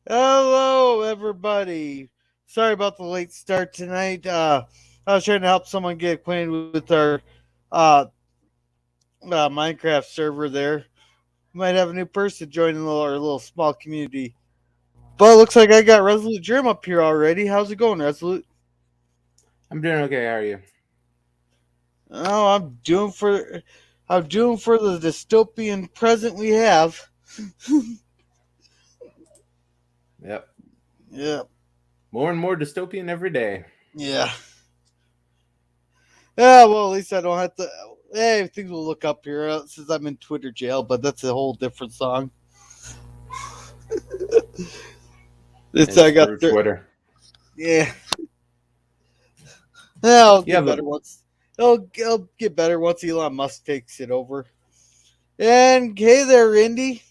Hello, everybody. Sorry about the late start tonight. I was trying to help someone get acquainted with our uh, Minecraft server there. We might have a new person joining our little small community. But it looks like I got Resolute Germ up here already. How's it going, Resolute? I'm doing okay. How are you? Oh, I'm doing for the dystopian present we have. Yep. Yeah, More and more dystopian every day. yeah. Yeah, well, at least I don't have to. Hey, things will look up here since I'm in Twitter jail, but that's a whole different song. It's And I got screw there. Twitter. Yeah, yeah, I'll Yeah, get but better once. I'll get better once Elon Musk takes it over. And hey there, Indy.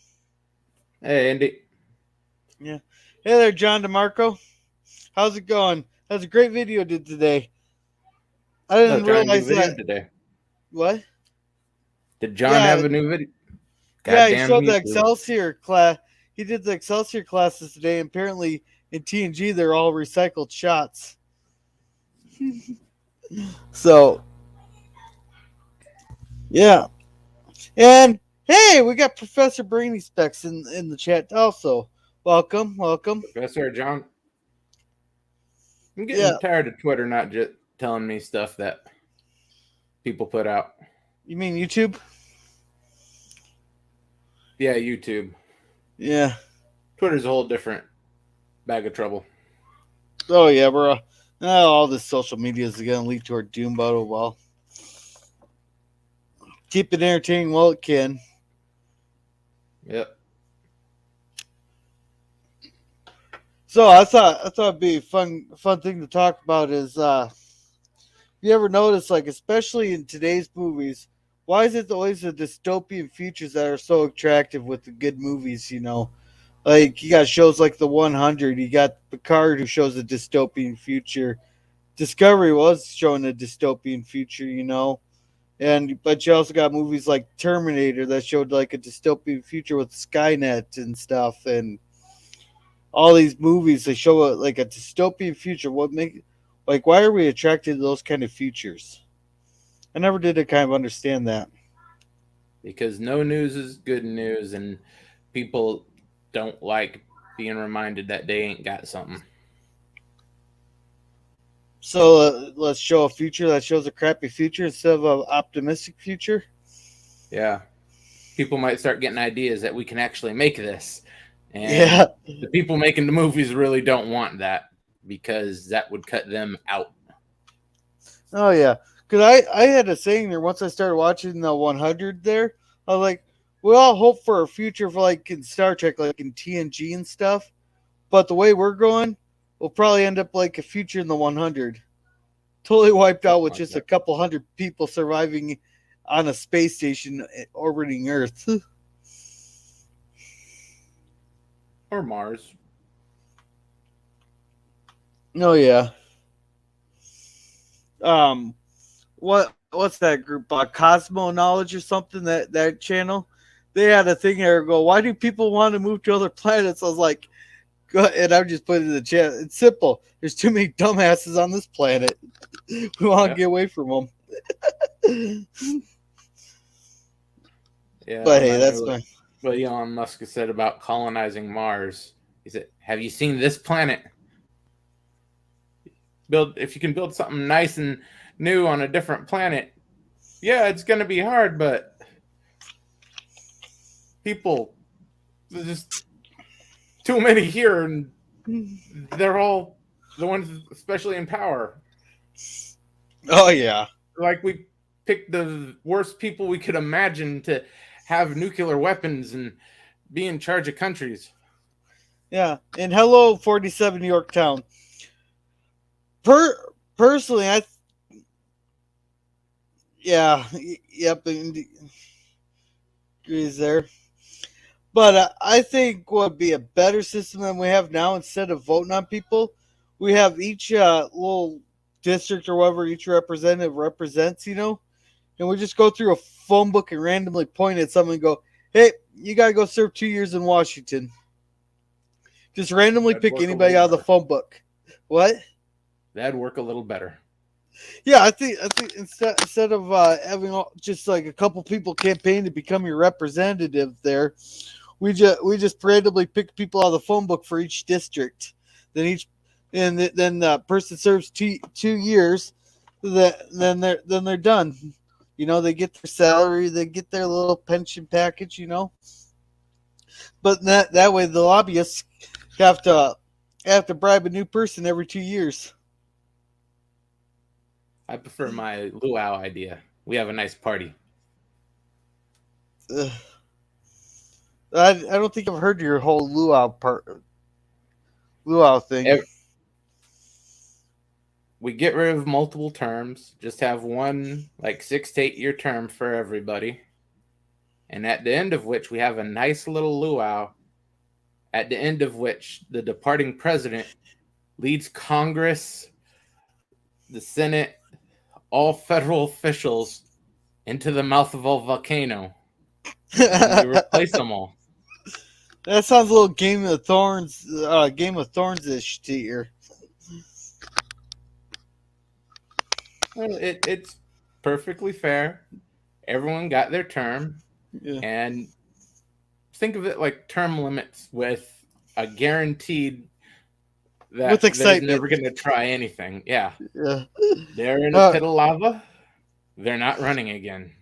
hey, Andy. Yeah, hey there, John DeMarco. How's it going? That's a great video you did today. I Oh, didn't John, new realize video that. today. What? Did John Yeah, have a new video? yeah. He Goddamn, showed the he's the Excelsior class. He did the Excelsior classes today. And apparently, in TNG, they're all recycled shots. So yeah, and hey, we got Professor Brainy Specs in the chat also. Welcome, welcome. Professor John. I'm Yeah, getting tired of Twitter not just telling me stuff that people put out. you mean YouTube? Yeah, YouTube. Yeah. Twitter's a whole different bag of trouble. Oh yeah, bro. All this social media is gonna lead to our doom, but oh well. Keep it entertaining while it can. Yep. So I thought it'd be a fun thing to talk about is you ever notice, like, especially in today's movies, why is it always the dystopian futures that are so attractive with the good movies, Like, you got shows like The 100, you got Picard who shows a dystopian future. Discovery was showing a dystopian future. But you also got movies like Terminator that showed like a dystopian future with Skynet and stuff, and all these movies they show like a dystopian future. Why are we attracted to those kind of futures? I never did kind of understand that. Because no news is good news, and people don't like being reminded that they ain't got something. So let's show a future that shows a crappy future instead of an optimistic future. Yeah. People might start getting ideas that we can actually make this. Yeah. And the people making the movies really don't want that because that would cut them out. Oh yeah. Because I had a saying there once I started watching the 100 there. I was like, we all hope for a future for like in Star Trek, like in TNG and stuff. But the way we're going, we'll probably end up like a future in the 100. Totally wiped out Something with like just a that. couple hundred people surviving on a space station orbiting Earth. Or Mars. Oh yeah. Um, what's that group? Cosmo Knowledge or something? That channel. They had a thing there. Go. Why do people want to move to other planets? I was like, go, and I just put it in the chat. It's simple. There's too many dumbasses on this planet. We want to Yeah. get away from them. Yeah, But on hey, that that's note, fine. what Elon Musk has said about colonizing Mars. He said, have you seen this planet? Build if you can build something nice and new on a different planet, yeah, it's gonna be hard, but people there's just too many here and they're all the ones especially in power. Oh yeah, Like we picked the worst people we could imagine to have nuclear weapons and be in charge of countries. yeah. And hello, 47 Yorktown. Personally, yep, agrees there. But I think what would be a better system than we have now, instead of voting on people, we have each little district or whatever each representative represents, and we just go through a phone book and randomly point at someone and go, hey, you got to go serve 2 years in Washington. Just randomly That'd pick work a anybody little out of the better. phone book. What? That'd work a little better. Yeah, I think instead of having just like a couple people campaign to become your representative there, we just randomly pick people out of the phone book for each district. Then then the person serves 2 years. Then they're done. They get their salary, they get their little pension package. But that way the lobbyists have to have to bribe a new person every 2 years. I prefer my luau idea. We have a nice party. Ugh. I don't think I've heard your whole luau thing. Ev- We get rid of multiple terms. Just have one like 6 to 8 year term for everybody. And at the end of which we have a nice little luau. At the end of which the departing president leads Congress, the Senate, all federal officials into the mouth of a volcano, and then we replace them all. That sounds a little Game of Thrones ish to you. Well, it's perfectly fair. Everyone got their term, Yeah. and think of it like term limits with a guaranteed that With they're excitement. never going to try anything. Yeah, Yeah. they're in a pit of lava. They're not running again.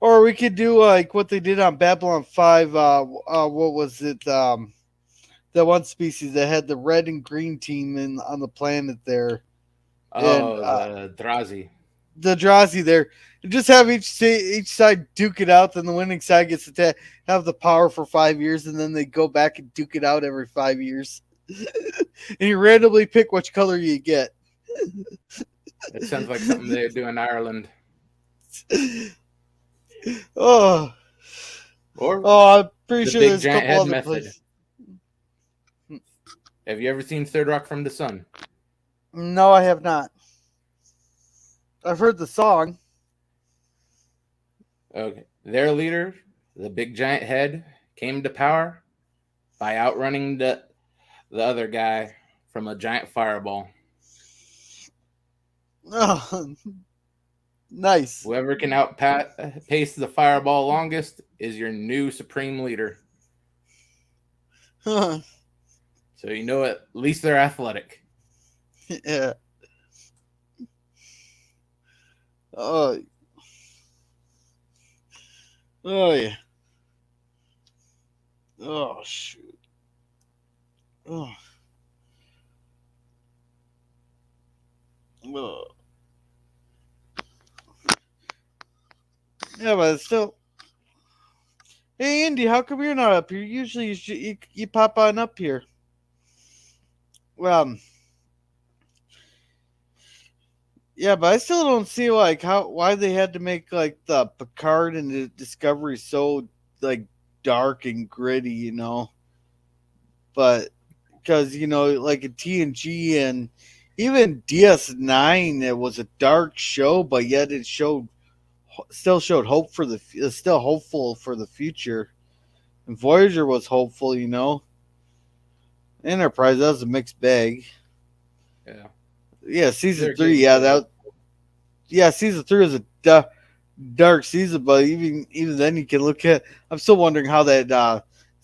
Or we could do like what they did on Babylon 5. What was it? That one species that had the red and green team on the planet there. And Oh, the Drazi. the Drazi there. And just have each side duke it out, then the winning side gets to have the power for 5 years, and then they go back and duke it out every 5 years. And you randomly pick which color you get. It sounds like something they do in Ireland. Oh, Or I'm pretty the sure big there's a giant couple head other method. places. Have you ever seen Third Rock from the Sun? No, I have not. I've heard the song. Okay. Their leader, the big giant head, came to power by outrunning the other guy from a giant fireball. Oh, nice. Whoever can outpace the fireball longest is your new supreme leader. Huh. So you know at least they're athletic. Yeah. Oh. Oh yeah. Oh shoot. Oh. Oh. Yeah, but it's still. Hey, Andy, how come you're not up here? Usually you pop on up here. Yeah, but I still don't see like why they had to make like the Picard and the Discovery so like dark and gritty. But because like in TNG and even DS9, it was a dark show, but yet it still showed hope for still hopeful for the future. And Voyager was hopeful. Enterprise, that was a mixed bag. Yeah. Yeah, season They're 3. getting Season 3 is a dark season, but even then you can look at. I'm still wondering how that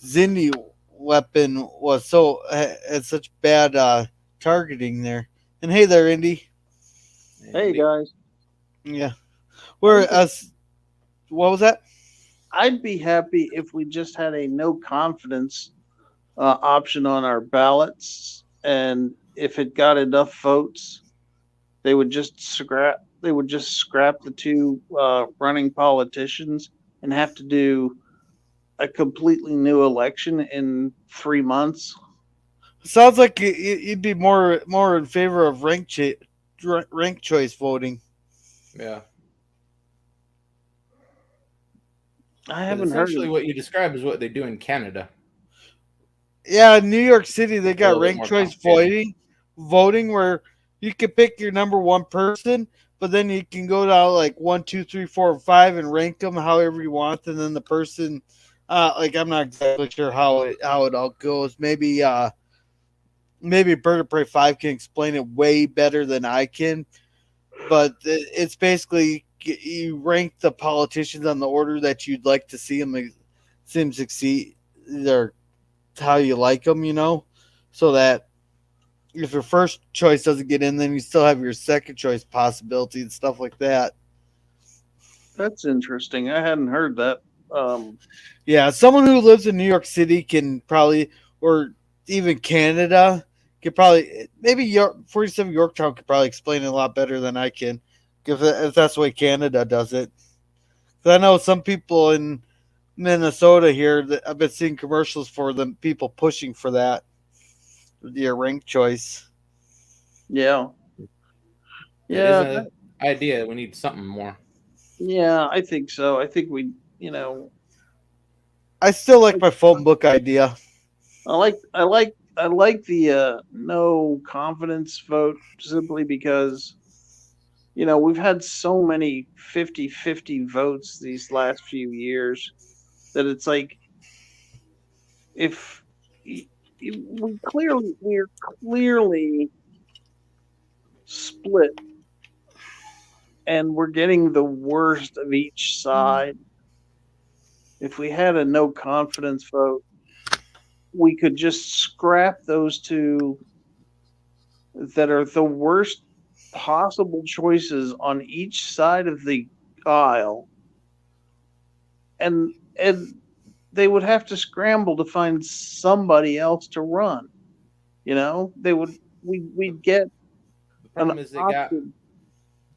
Xindi weapon was had such bad targeting there. And hey there, Indy. Hey guys, Yeah, where what was that? I'd be happy if we just had a no confidence option on our ballots, and if it got enough votes, they would just scrap. They would just scrap the two running politicians and have to do a completely new election in 3 months. Sounds like you'd be more in favor of rank choice voting. Yeah. I haven't heard Essentially, of what you describe is what they do in Canada. Yeah, in New York City they A got little bit ranked more choice complicated. voting where you can pick your number one person, but then you can go down like 1, 2, 3, 4, 5 and rank them however you want, and then the person, like I'm not exactly sure how it all goes. Maybe maybe Bird of Prey 5 can explain it way better than I can, but it's basically you rank the politicians on the order that you'd like to see them succeed, or how you like them, so that if your first choice doesn't get in, then you still have your second choice possibility and stuff like that. That's interesting. I hadn't heard that. Um, Yeah, someone who lives in New York City can probably, or even Canada, could probably, maybe 47 Yorktown could probably explain it a lot better than I can, if that's the way Canada does it. 'Cause I know some people in Minnesota here that I've been seeing commercials for them, people pushing for that, the rank choice. yeah, It is yeah, a idea. We need something more. yeah. I think so. I think we, you know, I still like my phone book idea. I like the no confidence vote simply because we've had so many 50-50 votes these last few years that it's like if y- we're clearly split and we're getting the worst of each side. If we had a no confidence vote, we could just scrap those two that are the worst possible choices on each side of the aisle, and they would have to scramble to find somebody else to run. They would we'd get The an problem is they got option.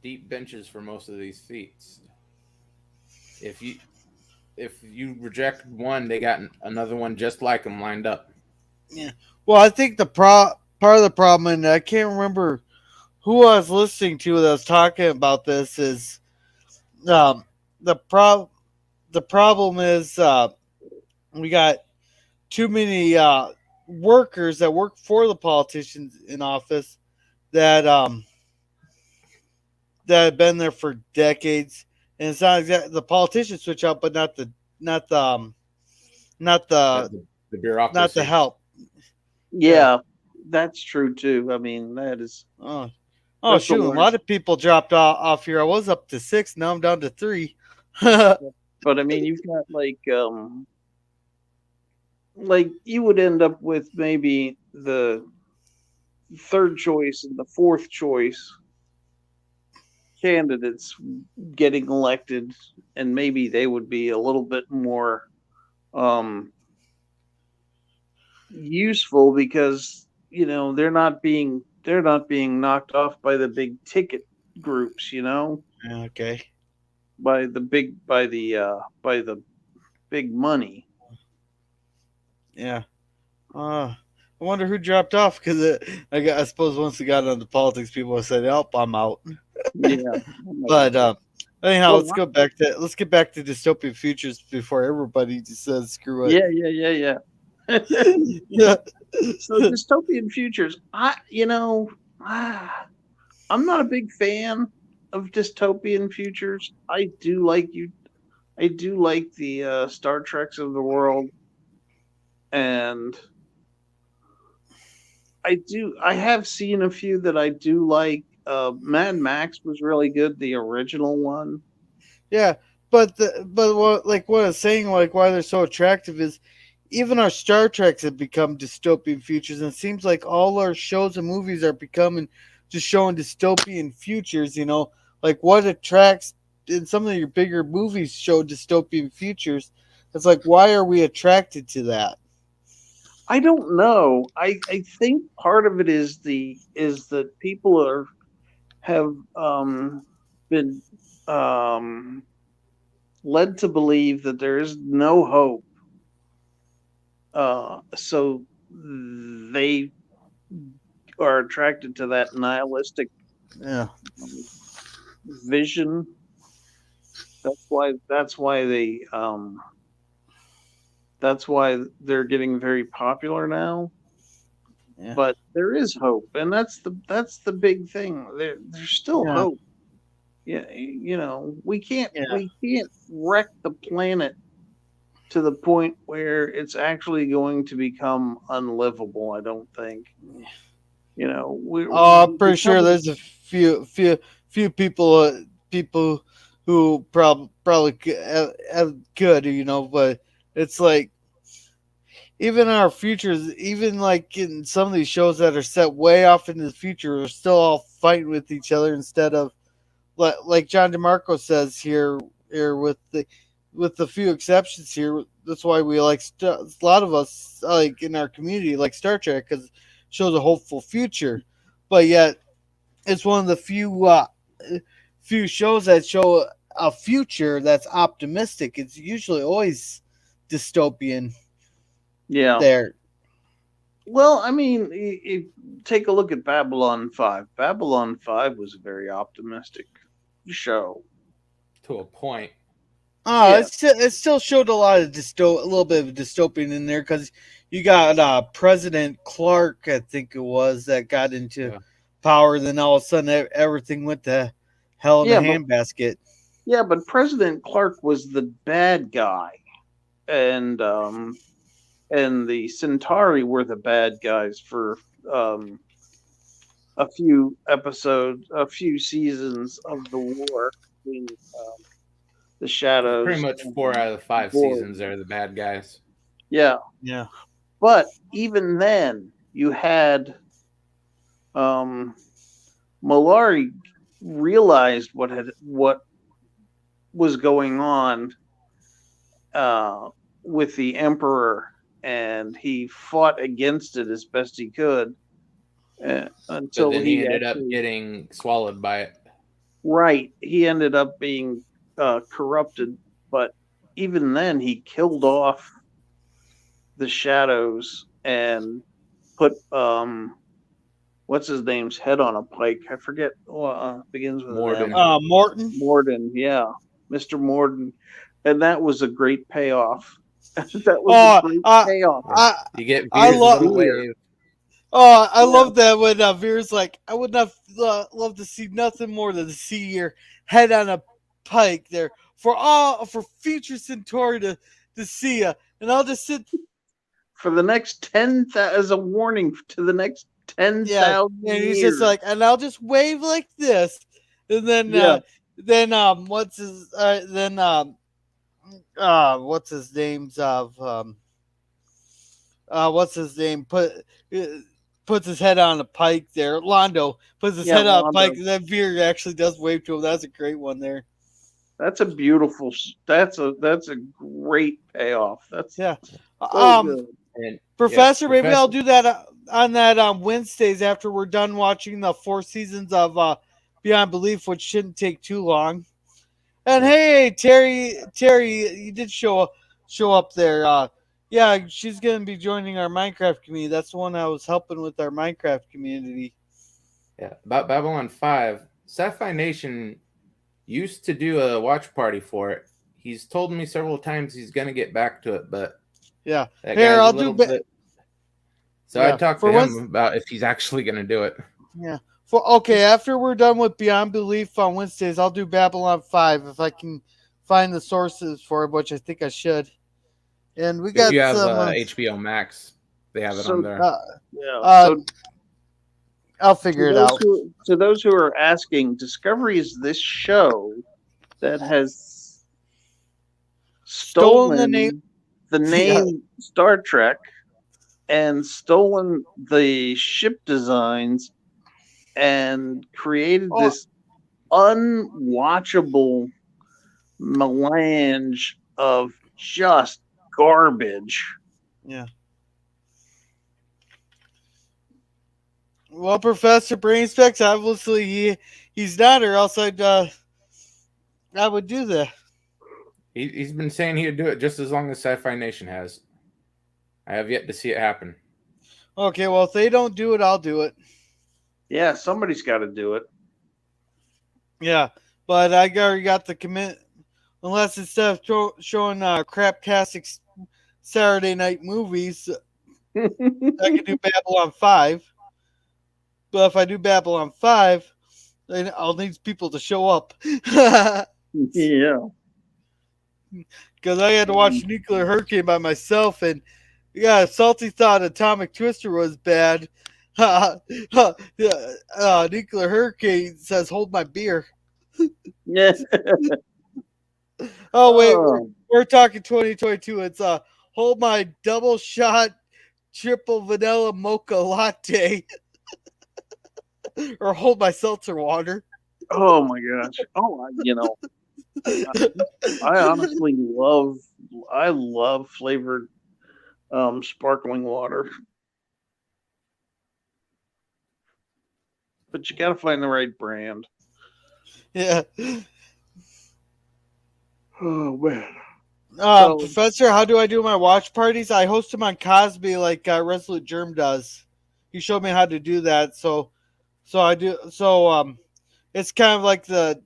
deep benches for most of these seats. If you if you reject one, they got another one just like them lined up. Yeah. Well, I think part of the problem, and I can't remember who I was listening to that was talking about this, is um, the pro the problem is we got too many workers that work for the politicians in office that that have been there for decades, and it's not exactly the politicians switch out, but not the not But the the not the bureaucracy. help. Yeah. Yeah, that's true too. I mean, Oh, oh, that's the shoot! A lot worst. of people dropped off here. I was up to six. Now I'm down to three. Yeah. But I mean, you've got like you would end up with maybe the third choice and the fourth choice candidates getting elected, and maybe they would be a little bit more um useful because they're not being knocked off by the big ticket groups, Okay. by the big money. Yeah. I wonder who dropped off because I suppose once we got into politics, people said, "Help, I'm out." Yeah. But anyhow, Well, let's get back to dystopian futures before everybody just says screw it. yeah, yeah, yeah, yeah. Yeah. So dystopian futures, I'm not a big fan of dystopian futures. I do like the Star Treks of the world, and I have seen a few that I do like. Mad Max was really good, the original one. Yeah, but what I was saying, like why they're so attractive is even our Star Treks have become dystopian futures, and it seems like all our shows and movies are becoming just showing dystopian futures. Like what attracts in some of your bigger movies show dystopian futures. It's like why are we attracted to that? I don't know. I think part of it is that people have been um led to believe that there is no hope. So they are attracted to that nihilistic Yeah, um, vision. That's why they're getting very popular now. yeah, But there is hope, and that's the big thing. There's still yeah, hope. Yeah, we can't yeah, wreck the planet to the point where it's actually going to become unlivable. I don't think. Oh, I'm We pretty sure probably there's a few people who probably could, but it's like even our futures, even like in some of these shows that are set way off into the future, are still all fighting with each other instead of like John DeMarco says here with the few exceptions here. That's why we like a lot of us like in our community like Star Trek because it shows a hopeful future, but yet it's one of the few shows that show a future that's optimistic. It's usually always dystopian yeah. there. Well, I mean, take a look at Babylon 5. Babylon 5 was a very optimistic show. To a point. Oh, Yeah. it still showed a lot of a little bit of dystopian in there because you got President Clark, I think it was, that got into Yeah. power. Then all of a sudden, everything went to hell in a Yeah, but handbasket. President Clark was the bad guy, and the Centauri were the bad guys for um a few episodes, a few seasons of the war between the Pretty Shadows much and 4 out of the 5 Borg. seasons are the bad guys. Yeah, Yeah, but even then, you had Malari realized what was going on with the Emperor, and he fought against it as best he could But until then he he ended up actually getting swallowed by it. right. He ended up being corrupted, but even then, he killed off the Shadows and put what's his name's head on a pike. I forget. Begins with an M. Morden. Morton. Morden, yeah, Mr. Morden, and that was a great payoff. That was a Oh, great payoff. I You get I Veer's love. little Veer, wave. Oh, I yeah, love that when Veer's like, I would not love to see nothing more than to see your head on a pike there for future Centauri to see ya, and I'll just sit. for the next as a warning to the next ten Yeah, thousand and he's just years. like, and I'll just wave like this, and Yeah, what's his what's his name's of what's his name uh, puts his head on a pike there. Londo puts his yeah, head on a pike, Wanda. and then Veer actually does wave to him. That's a great one there. That's a beautiful. That's a great payoff. That's Yeah. so Um, good. And yeah, Professor, maybe I'll do that on that on Wednesdays after we're done watching the 4 seasons of Beyond Belief, which shouldn't take too long. And Yeah. hey, Terry, you did show up there. Yeah, she's gonna be joining our Minecraft community. That's the one I was helping with our Minecraft community. Yeah, about Babylon 5, Sci-Fi Nation used to do a watch party for it. He's told me several times he's going to get back to it, but Yeah, that here guy's a I'll little do. bit. So Yeah, I talked to for him once. about if he's actually going to do it. Yeah, for okay. After we're done with Beyond Belief on Wednesdays, I'll do Babylon 5 if I can find the sources for it, which I think I should. And we If got you have some. HBO Max, they have it on So there. yeah. Uh, So I'll figure it out. to those who are asking, Discovery is this show that has Stolen the name. the Yeah. name Star Trek and stolen the ship designs and created Oh, this unwatchable melange of just garbage. yeah. Well, Professor Brain Specs, obviously he's not, or else I would do that. He's been saying he'd do it just as long as Sci-Fi Nation has. I have yet to see it happen. Okay, well if they don't do it, I'll do it. Yeah, somebody's got to do it. Yeah, but I already got the commit. Unless instead of showing craptastic Saturday night movies, I can do Babylon 5. But if I do Babylon 5, then I'll need people to show up. Yeah. because I had to watch Nuclear Hurricane by myself, and yeah, Salty thought Atomic Twister was bad. Nuclear Hurricane says, "Hold my beer." Yeah. Oh wait, Oh, we're talking 2022. It's hold my double shot triple vanilla mocha latte, or hold my seltzer water. oh my gosh. I honestly love flavored sparkling water, but you got to find the right brand. Yeah. Oh man. So, Professor, how do I do my watch parties? I host them on Cosby like Resolute Germ does. He showed me how to do that. So I do. It's kind of like if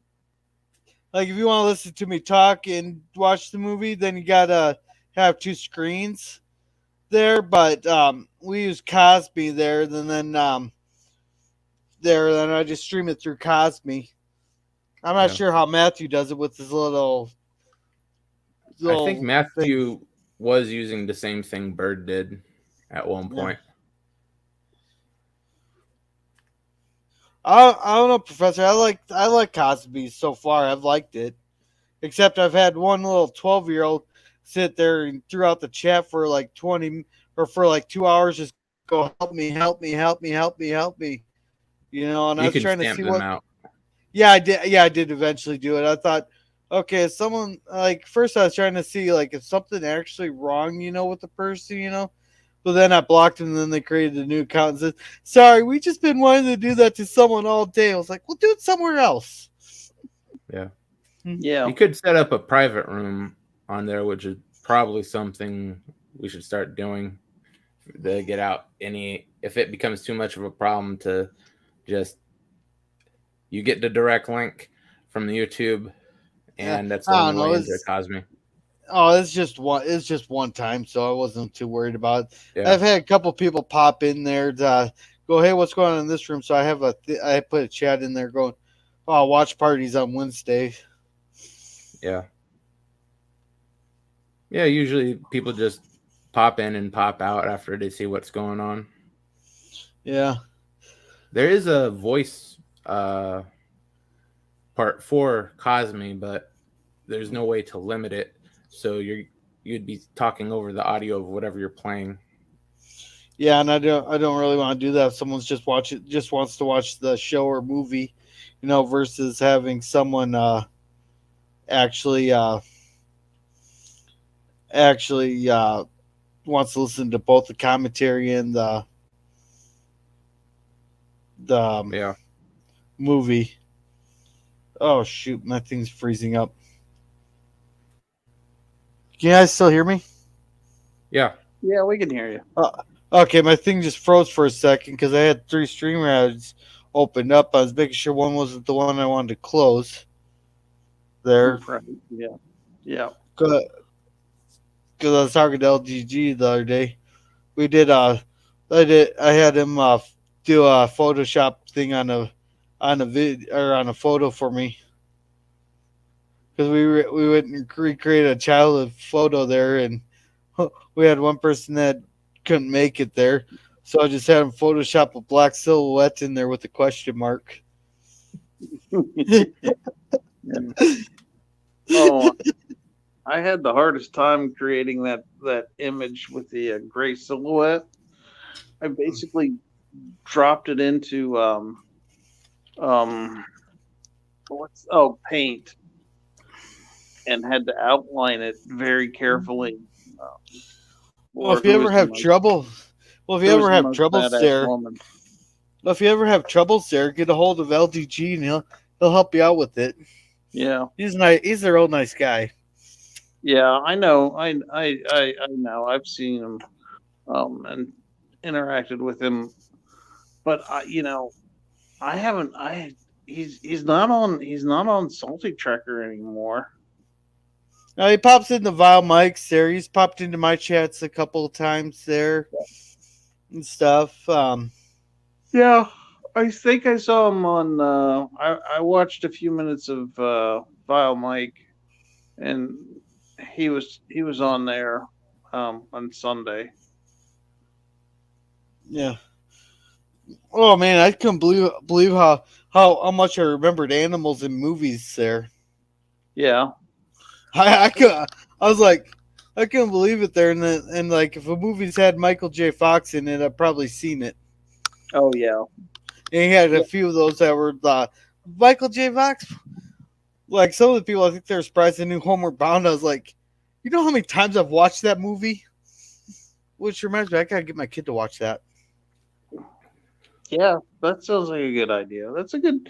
you want to listen to me talk and watch the movie, then you gotta have two screens there. But we use Cosby there, and then I just stream it through Cosby. I'm not Yeah. sure how Matthew does it with his I think little thing. Matthew was using the same thing Bird did at one Yeah. point. I don't know, Professor. I like Cosby so far. I've liked it, except I've had one little 12-year-old sit there and throughout the chat for like 20 or for like 2 hours, just go help me, help me, help me, help me, help me. And I You was can trying to stamp see them what. out. Yeah, I did. Yeah, I did eventually do it. I thought, okay, if someone like first I was trying to see like if something actually wrong, with the person. But then I blocked them, and then they created a new account and said, "Sorry, we just been wanting to do that to someone all day." I was like, "Well, do it somewhere else." Yeah. yeah. You could set up a private room on there, which is probably something we should start doing to get out if it becomes too much of a problem to just you get the direct link from the YouTube, Yeah, and that's the I only don't know. way into Cosme. It's just one. It's just one time, so I wasn't too worried about it. Yeah. I've had a couple people pop in there to go, "Hey, what's going on in this room?" So I put a chat in there going, "Oh, watch parties on Wednesday." Yeah. Yeah. Usually people just pop in and pop out after they see what's going on. Yeah. There is a voice part for Cosme, but there's no way to limit it. So you'd be talking over the audio of whatever you're playing. Yeah, and I don't really want to do that if someone's just wants to watch the show or movie, versus having someone actually actually wants to listen to both the commentary and the Yeah. movie. Oh shoot, my thing's freezing up. Can you guys still hear me? Yeah. Yeah, we can hear you. Okay, my thing just froze for a second because I had three stream ads opened up. I was making sure one wasn't the one I wanted to close. There, Right. Yeah. Yeah. because I was talking to LGG the other day. We did. I had him do a Photoshop thing on a vid or on a photo for me because we went and recreated a childhood photo there, and we had one person that couldn't make it there, so I just had him Photoshop a black silhouette in there with a question mark. Yeah. Oh, I had the hardest time creating that image with the gray silhouette. I basically dropped it into um paint, and had to outline it very carefully. Um, Well, or who is the most if you ever have troubles badass there, woman? if you ever have troubles there, get a hold of LDG and he'll help you out with it. Yeah, He's nice. He's a real nice guy. yeah, I know. I know. I've seen him and interacted with him, but I haven't. He's not on Salty Tracker anymore. Now he pops into Vile Mike's there. He's popped into my chats a couple of times there and stuff. Yeah, I think I saw him on. I watched a few minutes of Vile Mike, and he was on there on Sunday. Yeah. Oh man, I couldn't believe how much I remembered animals in movies there. Yeah. I could I was like I couldn't believe it there, and like if a movie's had Michael J. Fox in it, I've probably seen it. Oh yeah. And he had a Yeah. few of those that were Michael J. Fox. Like some of the people, I think they're surprised they knew Homeward Bound. I was like, you know how many times I've watched that movie? Which reminds me, I gotta get my kid to watch that. Yeah, that sounds like a good idea. That's a good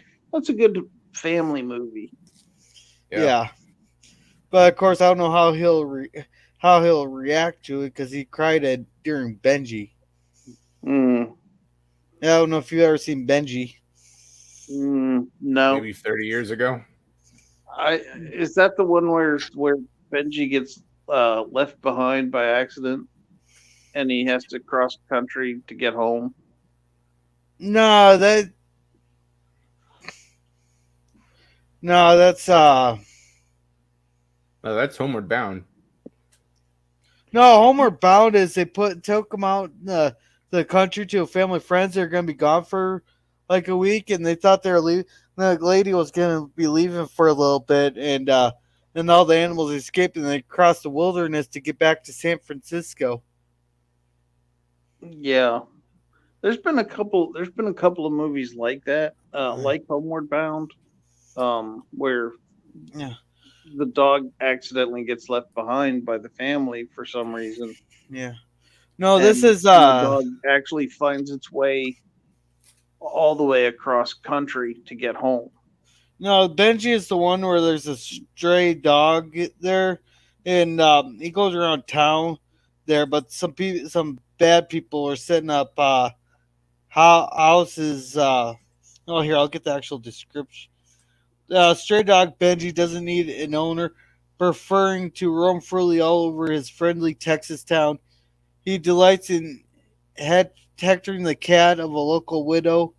family movie. Yeah, but of course, I don't know how he'll react to it because he cried during Benji. Mm, I don't know if you've ever seen Benji. no. Maybe 30 years ago. I Is that the one where Benji gets left behind by accident and he has to cross country to get home? No, that's No, that's Homeward Bound. no, Homeward Bound is they took him out in the country to a family of friends. They're gonna be gone for like a week, and they thought they were leaving. The lady was gonna be leaving for a little bit, and all the animals escaped, and they crossed the wilderness to get back to San Francisco. Yeah. There's been a couple of movies like that, like Homeward Bound, where Yeah, the dog accidentally gets left behind by the family for some reason, yeah. No, this and is the dog actually finds its way all the way across country to get home. no, Benji is the one where there's a stray dog there, and he goes around town there, but some bad people are setting up houses. Oh, here I'll get the actual description. Stray dog Benji doesn't need an owner, preferring to roam freely all over his friendly Texas town. He delights in hectoring the cat of a local widow,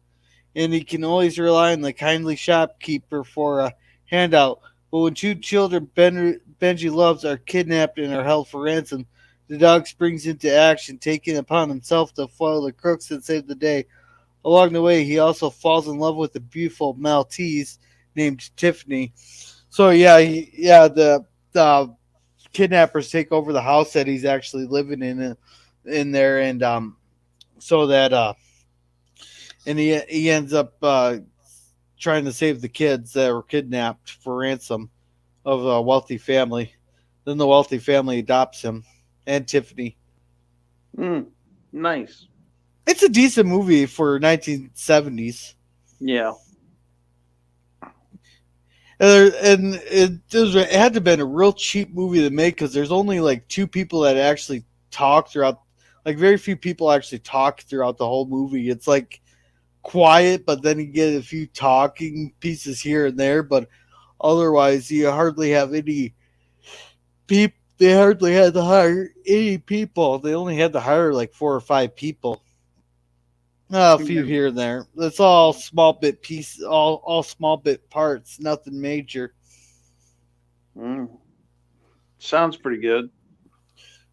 and he can always rely on the kindly shopkeeper for a handout. But when two children Benji loves are kidnapped and are held for ransom, the dog springs into action, taking upon himself to foil the crooks and save the day. Along the way, he also falls in love with a beautiful Maltese named Tiffany. So the kidnappers take over the house that he's actually living in there, and so that and he ends up trying to save the kids that were kidnapped for ransom of a wealthy family. Then the wealthy family adopts him and Tiffany. Mm, nice. It's a decent movie for 1970s. Yeah. And it had to have been a real cheap movie to make because there's only like two people that actually talk throughout. Like very few people actually talk throughout the whole movie. It's like quiet, but then you get a few talking pieces here and there. But otherwise, you hardly have any people. They hardly had to hire any people. They only had to hire like 4 or 5 people. A few Yeah. here and there. It's all small bit pieces, all small bit parts. Nothing major. Mm, sounds pretty good.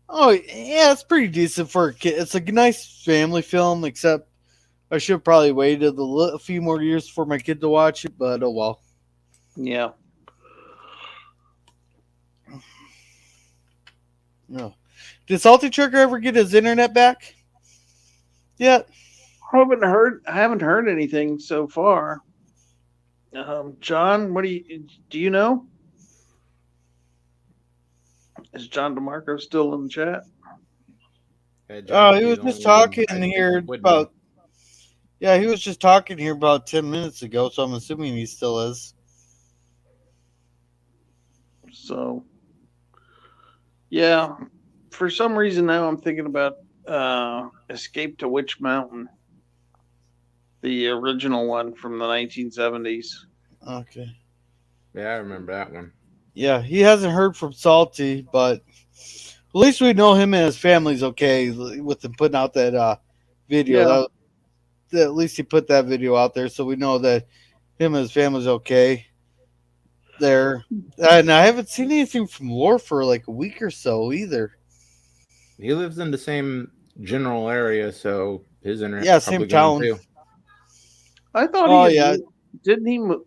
Oh yeah, it's pretty decent for a kid. It's a nice family film, except I should have probably waited a few more years for my kid to watch it. But oh well. Yeah. No. Did Salty Trucker ever get his internet back? Yeah. I haven't heard anything so far. John, do you know? Is John DeMarco still in the chat? Yeah, John Oh, would he be was the just only one talking I think here would about. know. Yeah, he was just talking here about 10 minutes ago, so I'm assuming he still is. So, yeah, for some reason now I'm thinking about Escape to Witch Mountain, the original one from the 1970s. Okay. Yeah, I remember that one. Yeah, he hasn't heard from Salty, but at least we know him and his family's okay with him putting out that video. Yeah. At least he put that video out there, so we know that him and his family's okay. there. And I haven't seen anything from Lore for like a week or so either. He lives in the same general area, so his internet's Yeah, same probably gone town. too. I thought he Oh had yeah. moved. Didn't he move?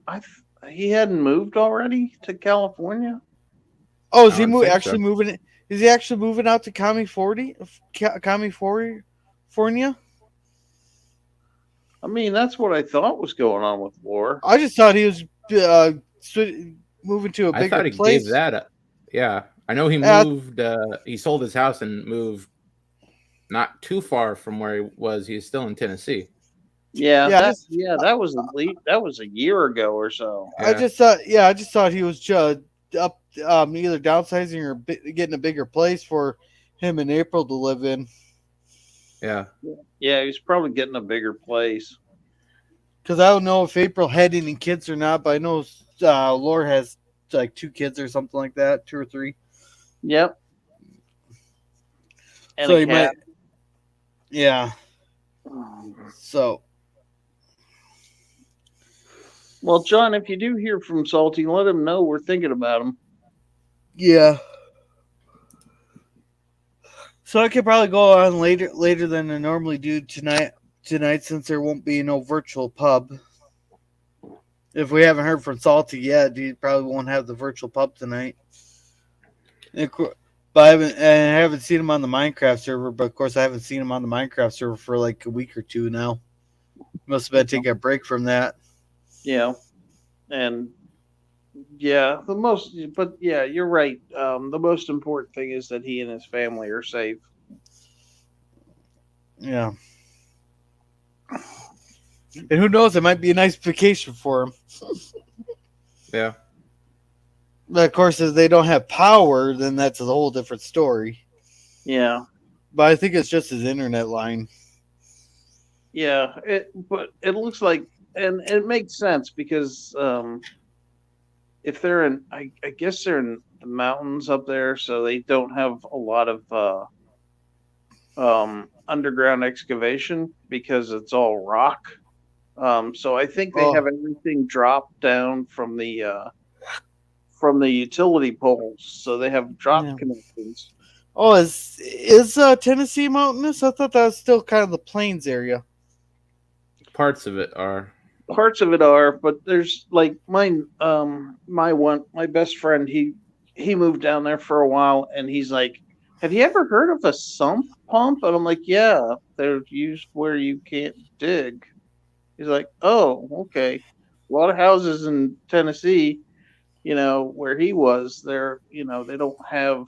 He hadn't moved already to California. Oh, is I he don't think actually so. moving? Is he actually moving out to California? I mean, that's what I thought was going on with Lore. I just thought he was moving to a I bigger thought he gave place. that up. Yeah, I know he Uh, moved. He sold his house and moved not too far from where he was. He's still in Tennessee. yeah, That was at least that was a year ago or so. Yeah, I just thought he was just up, either downsizing or getting a bigger place for him and April to live in. yeah. Yeah, he's probably getting a bigger place. Because I don't know if April had any kids or not, but I know Laura has like 2 kids or something like that, 2 or 3. Yep, and So a he might, cat. yeah. So Well, John, if you do hear from Salty, let him know we're thinking about him. yeah. So I could probably go on later than I normally do tonight since there won't be no virtual pub. If we haven't heard from Salty yet, he probably won't have the virtual pub tonight. But I haven't seen him on the Minecraft server. But of course, I haven't seen him on the Minecraft server for like a week or two now. Must have been taking a break from that. Yeah, and yeah, but yeah, you're right. The most important thing is that he and his family are safe. Yeah, and who knows? It might be a nice vacation for him. Yeah. But of course, if they don't have power, then that's a whole different story. Yeah, But I think it's just his internet line. yeah. But it looks like, and it makes sense because if they're in, I guess they're in the mountains up there, so they don't have a lot of underground excavation because it's all rock. So I think they Oh, have everything dropped down from the utility poles, so they have drop yeah. connections. Oh, is Tennessee mountainous? I thought that was still kind of the plains area. Parts of it are. Parts of it are, but there's like my best friend, he moved down there for a while, and he's like, have you ever heard of a sump pump? And I'm like, yeah, they're used where you can't dig. He's like, oh, okay. A lot of houses in Tennessee, where he was, they don't have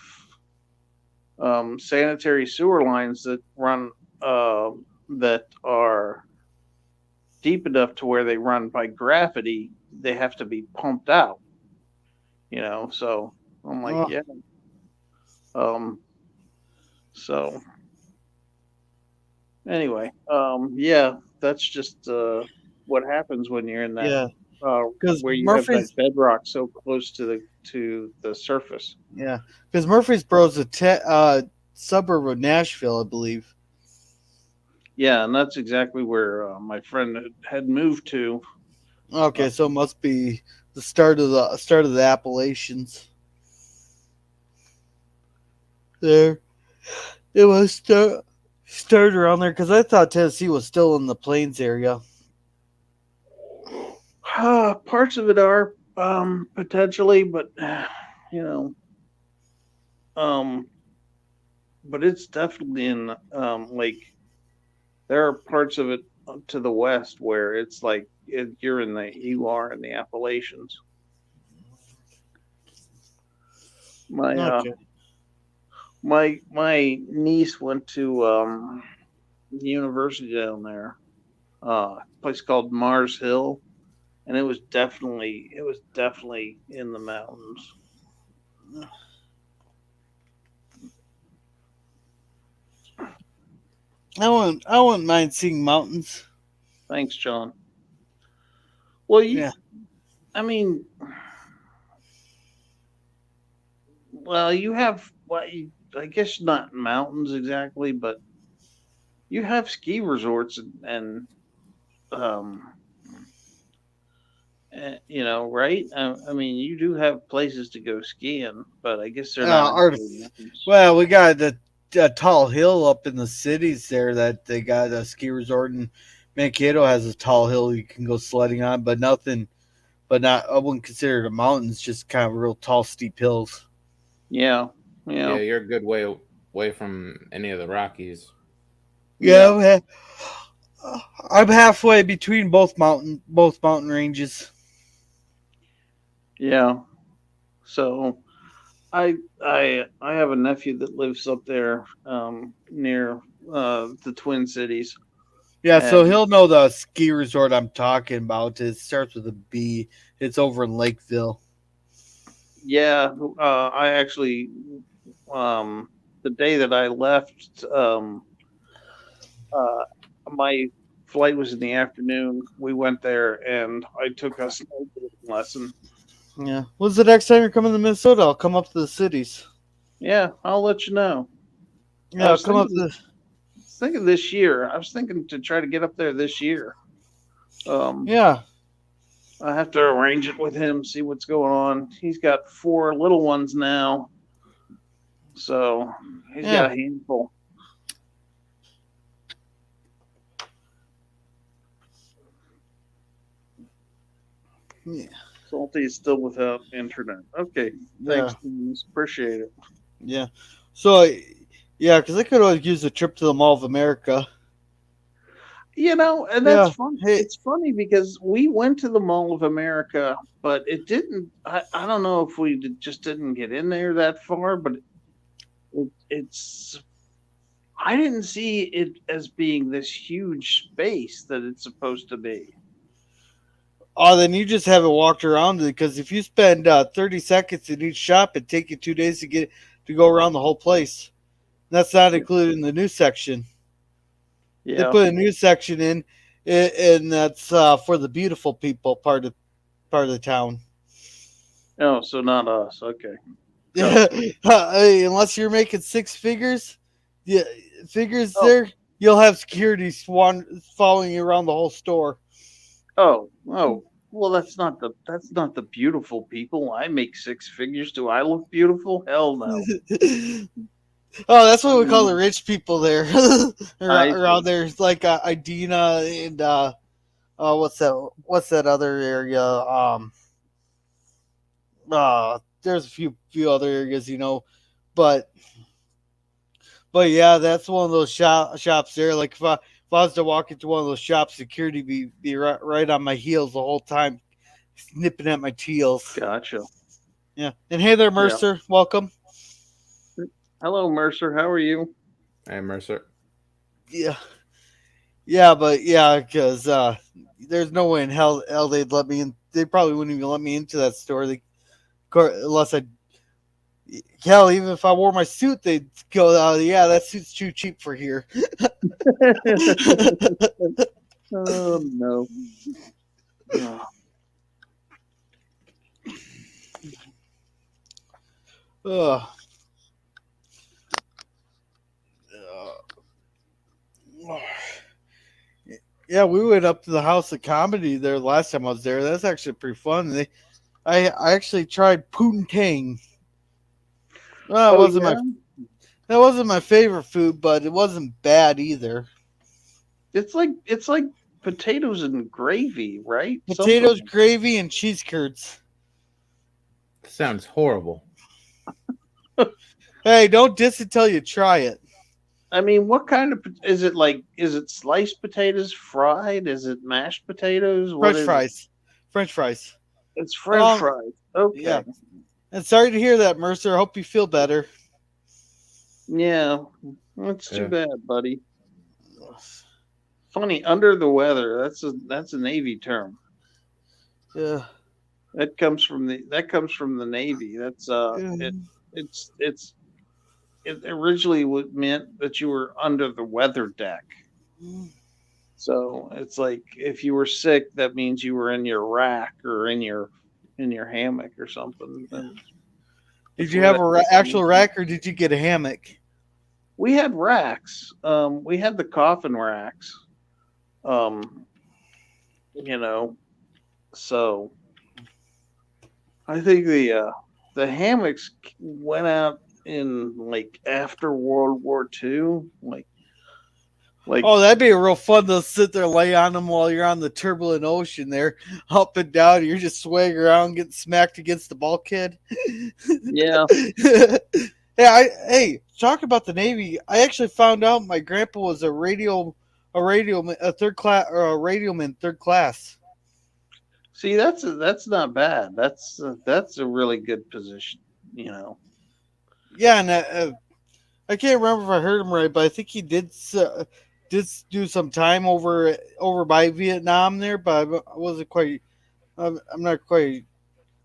sanitary sewer lines that run that are deep enough to where they run by gravity. They have to be pumped out. So I'm like, Oh, yeah. Um, so anyway, yeah, that's just what happens when you're in that yeah. Because where you have that Murfrees, bedrock so close to the surface. yeah, because Murfreesboro is a suburb of Nashville, I believe. Yeah, and that's exactly where my friend had moved to. Uh, Okay, so it must be the start of the Appalachians. There, it was start around there because I thought Tennessee was still in the plains area. Parts of it are potentially, but you know, um, but it's definitely in like there are parts of it to the west where it's like you are in the Appalachians. My Okay. my niece went to the university down there, a place called Mars Hill, and it was definitely in the mountains. I wouldn't mind seeing mountains. Thanks, John. Well, Yeah. I mean, well, you have I guess not mountains exactly, but you have ski resorts um You know, right? I mean, you do have places to go skiing, but I guess they're not Art. actually mountains. Well, we got the tall hill up in the cities there that they got a ski resort, and Mankato has a tall hill you can go sledding on, but nothing. But not, I wouldn't consider it a mountain. It's just kind of real tall, steep hills. Yeah, yeah, Yeah, you're a good way away from any of the Rockies. yeah, Yeah, I'm halfway between both mountain ranges. yeah. So I have a nephew that lives up there near the Twin Cities, Yeah, so and he'll know the ski resort I'm talking about. It starts with a B. It's over in Lakeville. yeah, I actually um, the day that I left, uh, my flight was in the afternoon. We went there, and I took a snowboarding lesson. Yeah. When's the next time you're coming to Minnesota? I'll come up to the cities. Yeah, I'll let you know. I Yeah, I'll was come up thinking, to. thinking this year. I was thinking to try to get up there this year. Um, Yeah, I have to arrange it with him, see what's going on. He's got four little ones now, so he's got yeah, a handful. yeah, Salty is still without internet. Okay, yeah, thanks, Denise. Appreciate it. yeah. So, yeah, because I could always use a trip to the Mall of America. You know, and that's Yeah. fun. Hey, It's funny because we went to the Mall of America, but it didn't. I don't know if we just didn't get in there that far, but it's. I didn't see it as being this huge space that it's supposed to be. oh, then you just haven't walked around it because if you spend 30 seconds in each shop, it'd take you 2 days to go around the whole place. That's not Yeah. included in the new section. They Yeah. put a new section in, and that's for the beautiful people part of the town. Oh, so not us. Okay. Yeah, Gotcha. hey, unless you're making six figures, yeah, figures Oh, there, you'll have security following you around the whole store. oh. Well, that's not the beautiful people. I make six figures. Do I look beautiful? Hell no. Oh, that's what we call the Mm, rich people there I around see. there. It's like Idina and what's that other area? There's a few other areas, but yeah, that's one of those shops there. Like if I was to walk into one of those shops, security be right on my heels the whole time, snipping at my heels. Gotcha. Yeah, and hey there, Yeah. Mercer, welcome. Hello, Mercer. How are you? Hey, Mercer. Yeah, yeah, but yeah, because there's no way in hell they'd let me in. They probably wouldn't even let me into that store. Unless I hell, even if I wore my suit, they'd go, yeah, that suit's too cheap for here. Oh no. Oh, Ugh. Yeah, we went up to the House of Comedy there last time I was there. That's actually pretty fun. I actually tried poontang. Well, it oh wasn't yeah. my that wasn't my favorite food, but it wasn't bad either. It's like potatoes and gravy, right? Potatoes, Something. gravy, and cheese curds. Sounds horrible. Hey, don't diss it till you try it. I mean, what kind of is it like? Is it sliced potatoes, fried? Is it mashed potatoes? What French is it? fries, French fries. It's French Um, fries. Okay. yeah. And sorry to hear that, Mercer. I hope you feel better. Yeah. That's too Yeah. bad, buddy. Funny, under the weather. That's a Navy term. Yeah. That comes from the Navy. That's it's it originally meant that you were under the weather deck. So it's like if you were sick, that means you were in your rack or in your hammock or something. And Did that's you where have that actual comes from. rack or did you get a hammock? We had racks. We had the coffin racks. Um, you know, so. I think the hammocks went out in like after World War II, like Oh, that'd be real fun to sit there, lay on them while you're on the turbulent ocean there, up and down. And you're just swaying around, getting smacked against the bulkhead. yeah. Hey, talk about the Navy. I actually found out my grandpa was a third class, or a radioman third class. See, that's not bad. That's a really good position. You know. Yeah, and I can't remember if I heard him right, but I think he did do some time over by Vietnam there, but I wasn't quite. I'm not quite.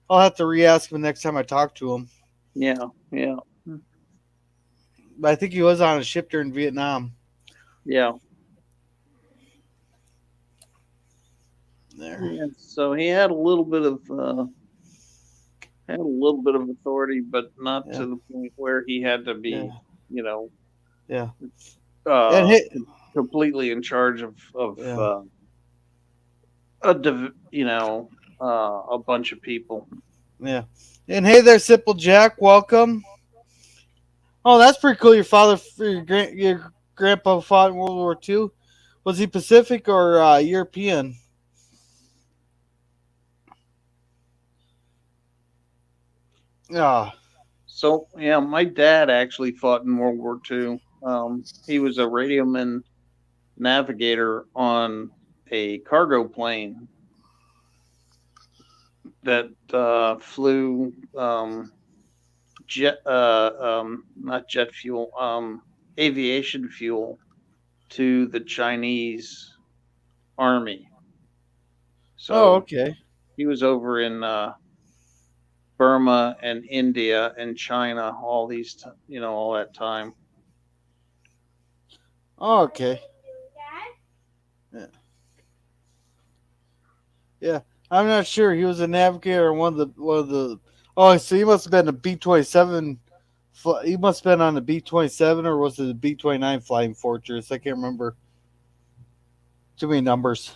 I'll have to re-ask him next time I talk to him. Yeah, yeah, But I think he was on a ship during Vietnam. yeah. There. Yeah. So he had a little bit of authority, but not Yeah. to the point where he had to Yeah. be, you know, Yeah. And uh, hey, completely in charge of yeah. a bunch of people. Yeah. And hey there, Simple Jack. Welcome. Oh, that's pretty cool. Your grandpa fought in World War II. Was he Pacific or European? Ah. So yeah, my dad actually fought in World War II. He was a radioman navigator on a cargo plane that flew jet not jet fuel, aviation fuel to the Chinese army. Oh, So okay. he was over in Burma and India and China all that time. Oh, okay. Yeah. Yeah. I'm not sure. He was a navigator on one of the. Oh, so he must have been a B-27. He must have been on the B-27, or was it the B-29 Flying Fortress? I can't remember. Too many numbers.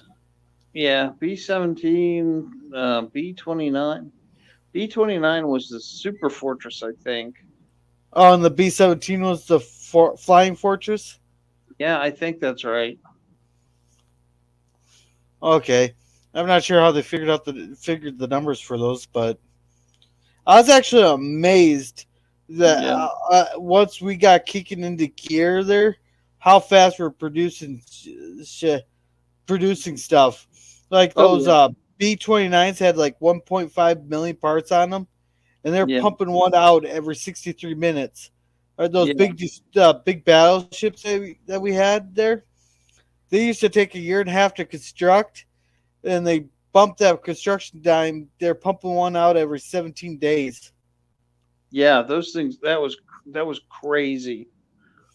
Yeah, B-17, B-29. B-29 was the Super Fortress, I think. Oh, and the B-17 was the Flying Fortress. Yeah, I think that's right. Okay, I'm not sure how they figured the numbers for those, but I was actually amazed that Yeah, once we got kicking into gear there, how fast we're producing stuff. Like oh those yeah, B-29s had like 1.5 million parts on them, and they're yeah, pumping one out every 63 minutes. Or those yeah, big battleships that we had there, they used to take a year and a half to construct, and they bumped that construction time. They're pumping one out every 17 days. yeah. Those things that was crazy.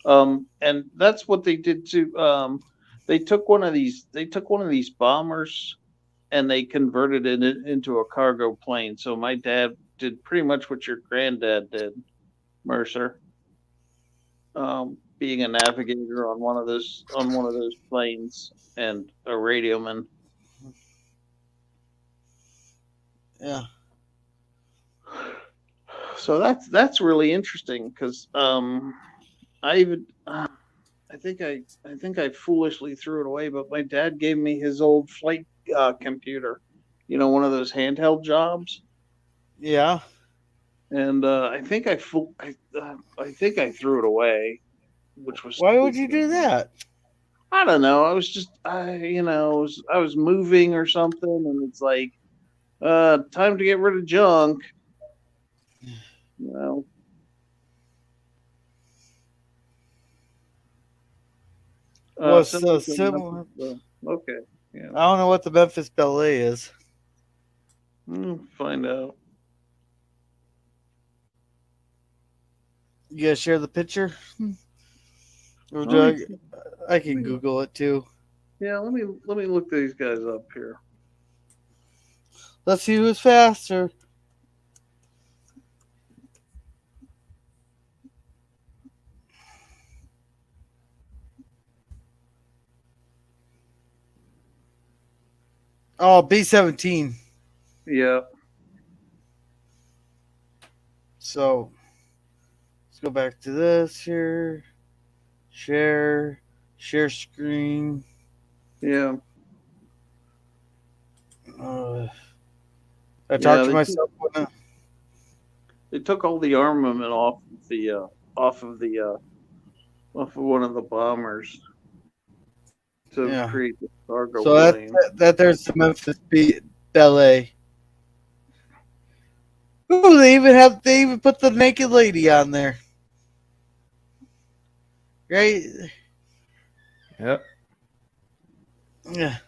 And that's what they did to. They took one of these bombers and they converted it into a cargo plane. So my dad did pretty much what your granddad did, Mercer. Being a navigator on one of those planes and a radioman. Yeah. So that's really interesting because I even I think I foolishly threw it away, but my dad gave me his old flight computer, one of those handheld jobs, Yeah. and I think I threw it away, which was Why would you do that? I don't know. I was just I was moving or something, and it's like time to get rid of junk, you know. Well, it's Somebody's coming up with similar. okay, yeah. I don't know what the Memphis Ballet is. Find out. You guys share the picture? Or Let me I let can me Google it too. yeah, let me look these guys up here. Let's see who's faster. Oh, B-17. Yeah. So let's go back to this here. Share, share screen. Yeah, Uh, I yeah. talked to myself. They took all the armament off of the off of one of the bombers to Yeah. create the cargo So plane. that there's the Memphis Ballet. Ooh, they even put the naked lady on there, right? Yep. Yeah.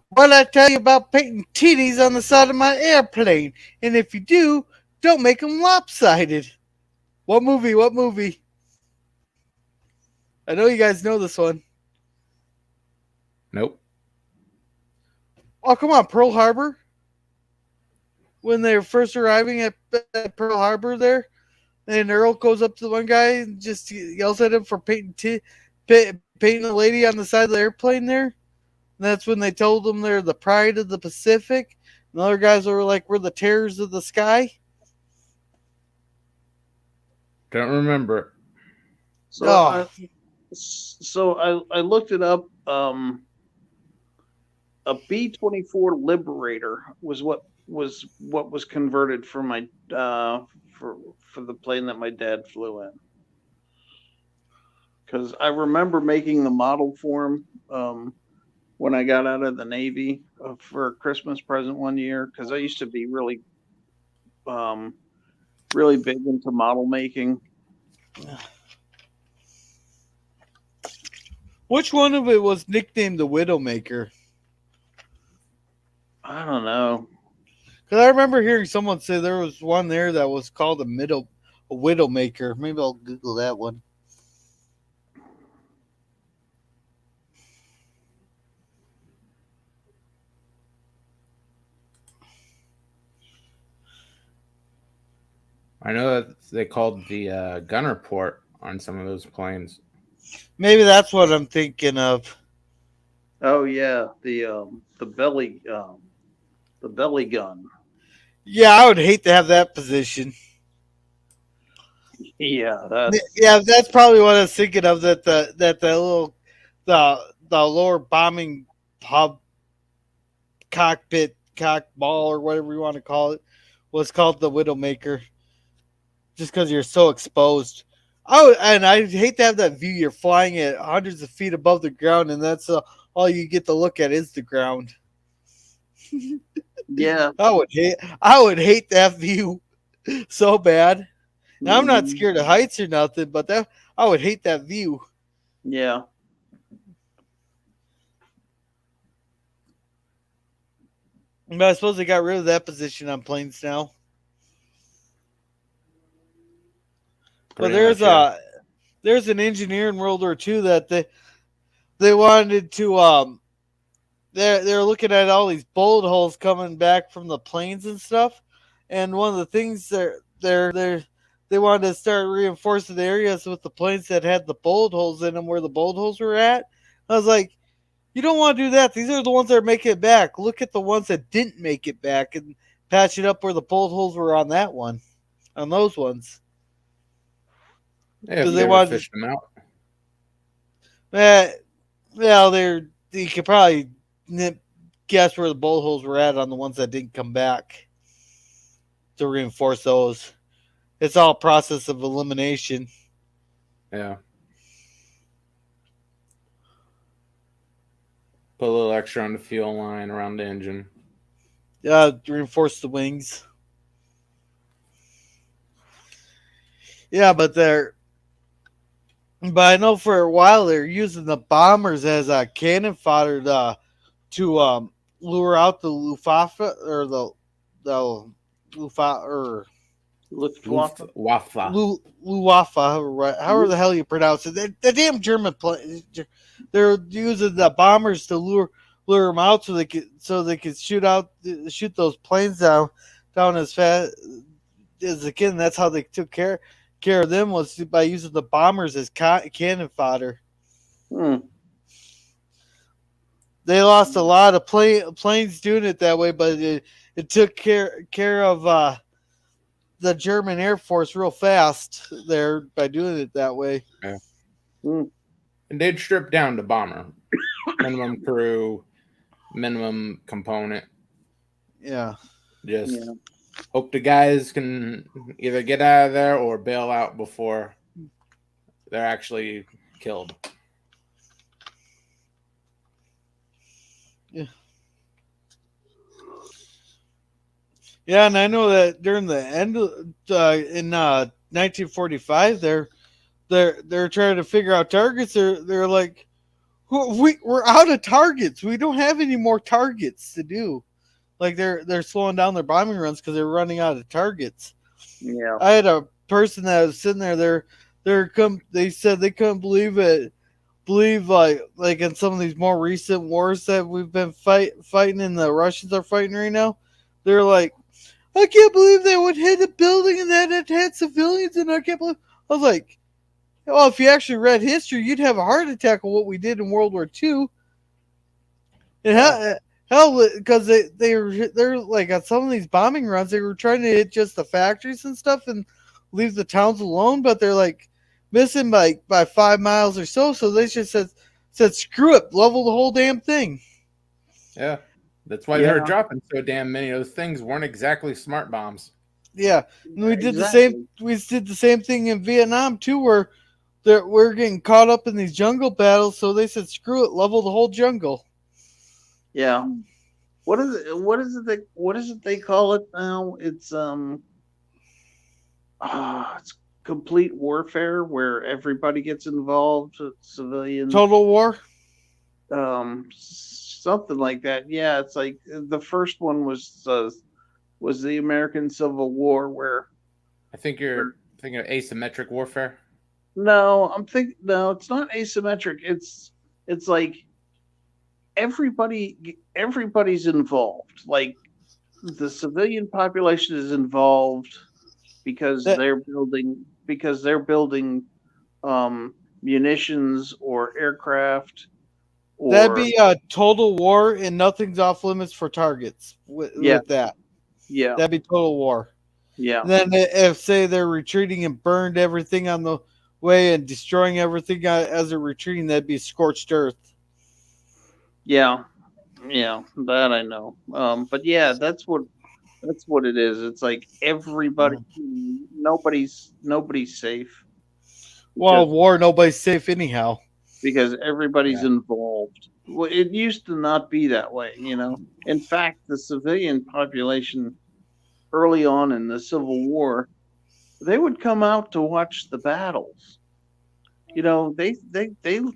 What I tell you about painting titties on the side of my airplane, and if you do, don't make them lopsided. What movie? What movie? I know you guys know this one. Nope. Oh, come on, Pearl Harbor. When they're first arriving at Pearl Harbor, there, and Earl goes up to the one guy and just yells at him for painting a lady on the side of the airplane there. And that's when they told them they're the pride of the Pacific. And the other guys were like, we're the terrors of the sky. Don't remember. So Oh, I looked it up. A B-24 Liberator was converted for my for the plane that my dad flew in. Because I remember making the model for him when I got out of the Navy for a Christmas present one year. Because I used to be um, really big into model making. which one of it was nicknamed the Widowmaker? I don't know. Because I remember hearing someone say there was one there that was called a Widowmaker. Maybe I'll Google that one. I know that they called the gunner port on some of those planes. Maybe that's what I'm thinking of. Oh yeah, the belly gun. Yeah, I would hate to have that position. Yeah, that's Yeah, that's probably what I was thinking of. That the little the lower bombing hub cockpit cock ball or whatever you want to call it was called the Widowmaker, just because you're so exposed. And I hate to have that view. You're flying at hundreds of feet above the ground, and that's all you get to look at is the ground. yeah. I would hate that view so bad. Now I'm not Mhm. scared of heights or nothing, but that I would hate that view. Yeah. But I suppose they got rid of that position on planes now. But Pretty much, yeah. there's an engineer in World War II that they wanted to they're looking at all these bullet holes coming back from the planes and stuff, and one of the things they wanted to start reinforcing the areas with the planes that had the bullet holes in them where the bullet holes were at. I was like, you don't want to do that. These are the ones that are making it back. Look at the ones that didn't make it back and patch it up where the bullet holes were on that one, on those ones, They because have they never wanted. fished them out. Well, you could probably guess where the bullet holes were at on the ones that didn't come back to reinforce those. It's all process of elimination. Yeah. Put a little extra on the fuel line around the engine. Reinforce the wings. Yeah, but I know for a while they're using the bombers as a cannon fodder to lure out the Luftwaffe or the Luftwaffe or Luftwaffe. Luftwaffe. Luftwaffe, however the hell you pronounce it. The damn German plane. They're using the bombers to lure them out so they could shoot those planes down as fast as they can. That's how they took care of them, was by using the bombers as cannon fodder. Hmm. They lost a lot of planes doing it that way, but it took care of the German Air Force real fast there by doing it that way. Yeah. Mm. And they'd strip down to bomber, minimum crew, minimum component. Yeah. Just Yeah. hope the guys can either get out of there or bail out before they're actually killed. Yeah. Yeah, and I know that during the end in 1945, they're trying to figure out targets. They're like, we're out of targets. We don't have any more targets to do. Like they're slowing down their bombing runs because they're running out of targets. Yeah. I had a person that was sitting there. They said they couldn't believe it. Believe like in some of these more recent wars that we've been fighting and the Russians are fighting right now. They're like, I can't believe they would hit a building and that it had civilians, and I can't believe. I was like, well, if you actually read history, you'd have a heart attack of what we did in World War II. And hell, because they're like on some of these bombing runs, they were trying to hit just the factories and stuff and leave the towns alone, but they're like missing by 5 miles or so. So they just said screw it, level the whole damn thing. Yeah. That's why they're dropping so damn many of those things weren't exactly smart bombs. Yeah, and we did the same. We did the same thing in Vietnam too, where we're getting caught up in these jungle battles. So they said, "Screw it, level the whole jungle." Yeah. What is it? What is it they call it now? It's it's complete warfare where everybody gets involved, civilians. Total war. Something like that. Yeah, it's like the first one was the American Civil War, where I think you're thinking of asymmetric warfare. no, it's not asymmetric. It's like everybody's involved. Like the civilian population is involved because they're building munitions or aircraft. That'd be a total war, and nothing's off limits for targets with that. Yeah, that'd be total war. Yeah. And then if say they're retreating and burned everything on the way and destroying everything as they're retreating, that'd be scorched earth. Yeah, that I know. But yeah, that's what it is. It's like everybody, nobody's safe. Well, war, nobody's safe anyhow. Because everybody's involved. Well, it used to not be that way, In fact, the civilian population early on in the Civil War, they would come out to watch the battles. They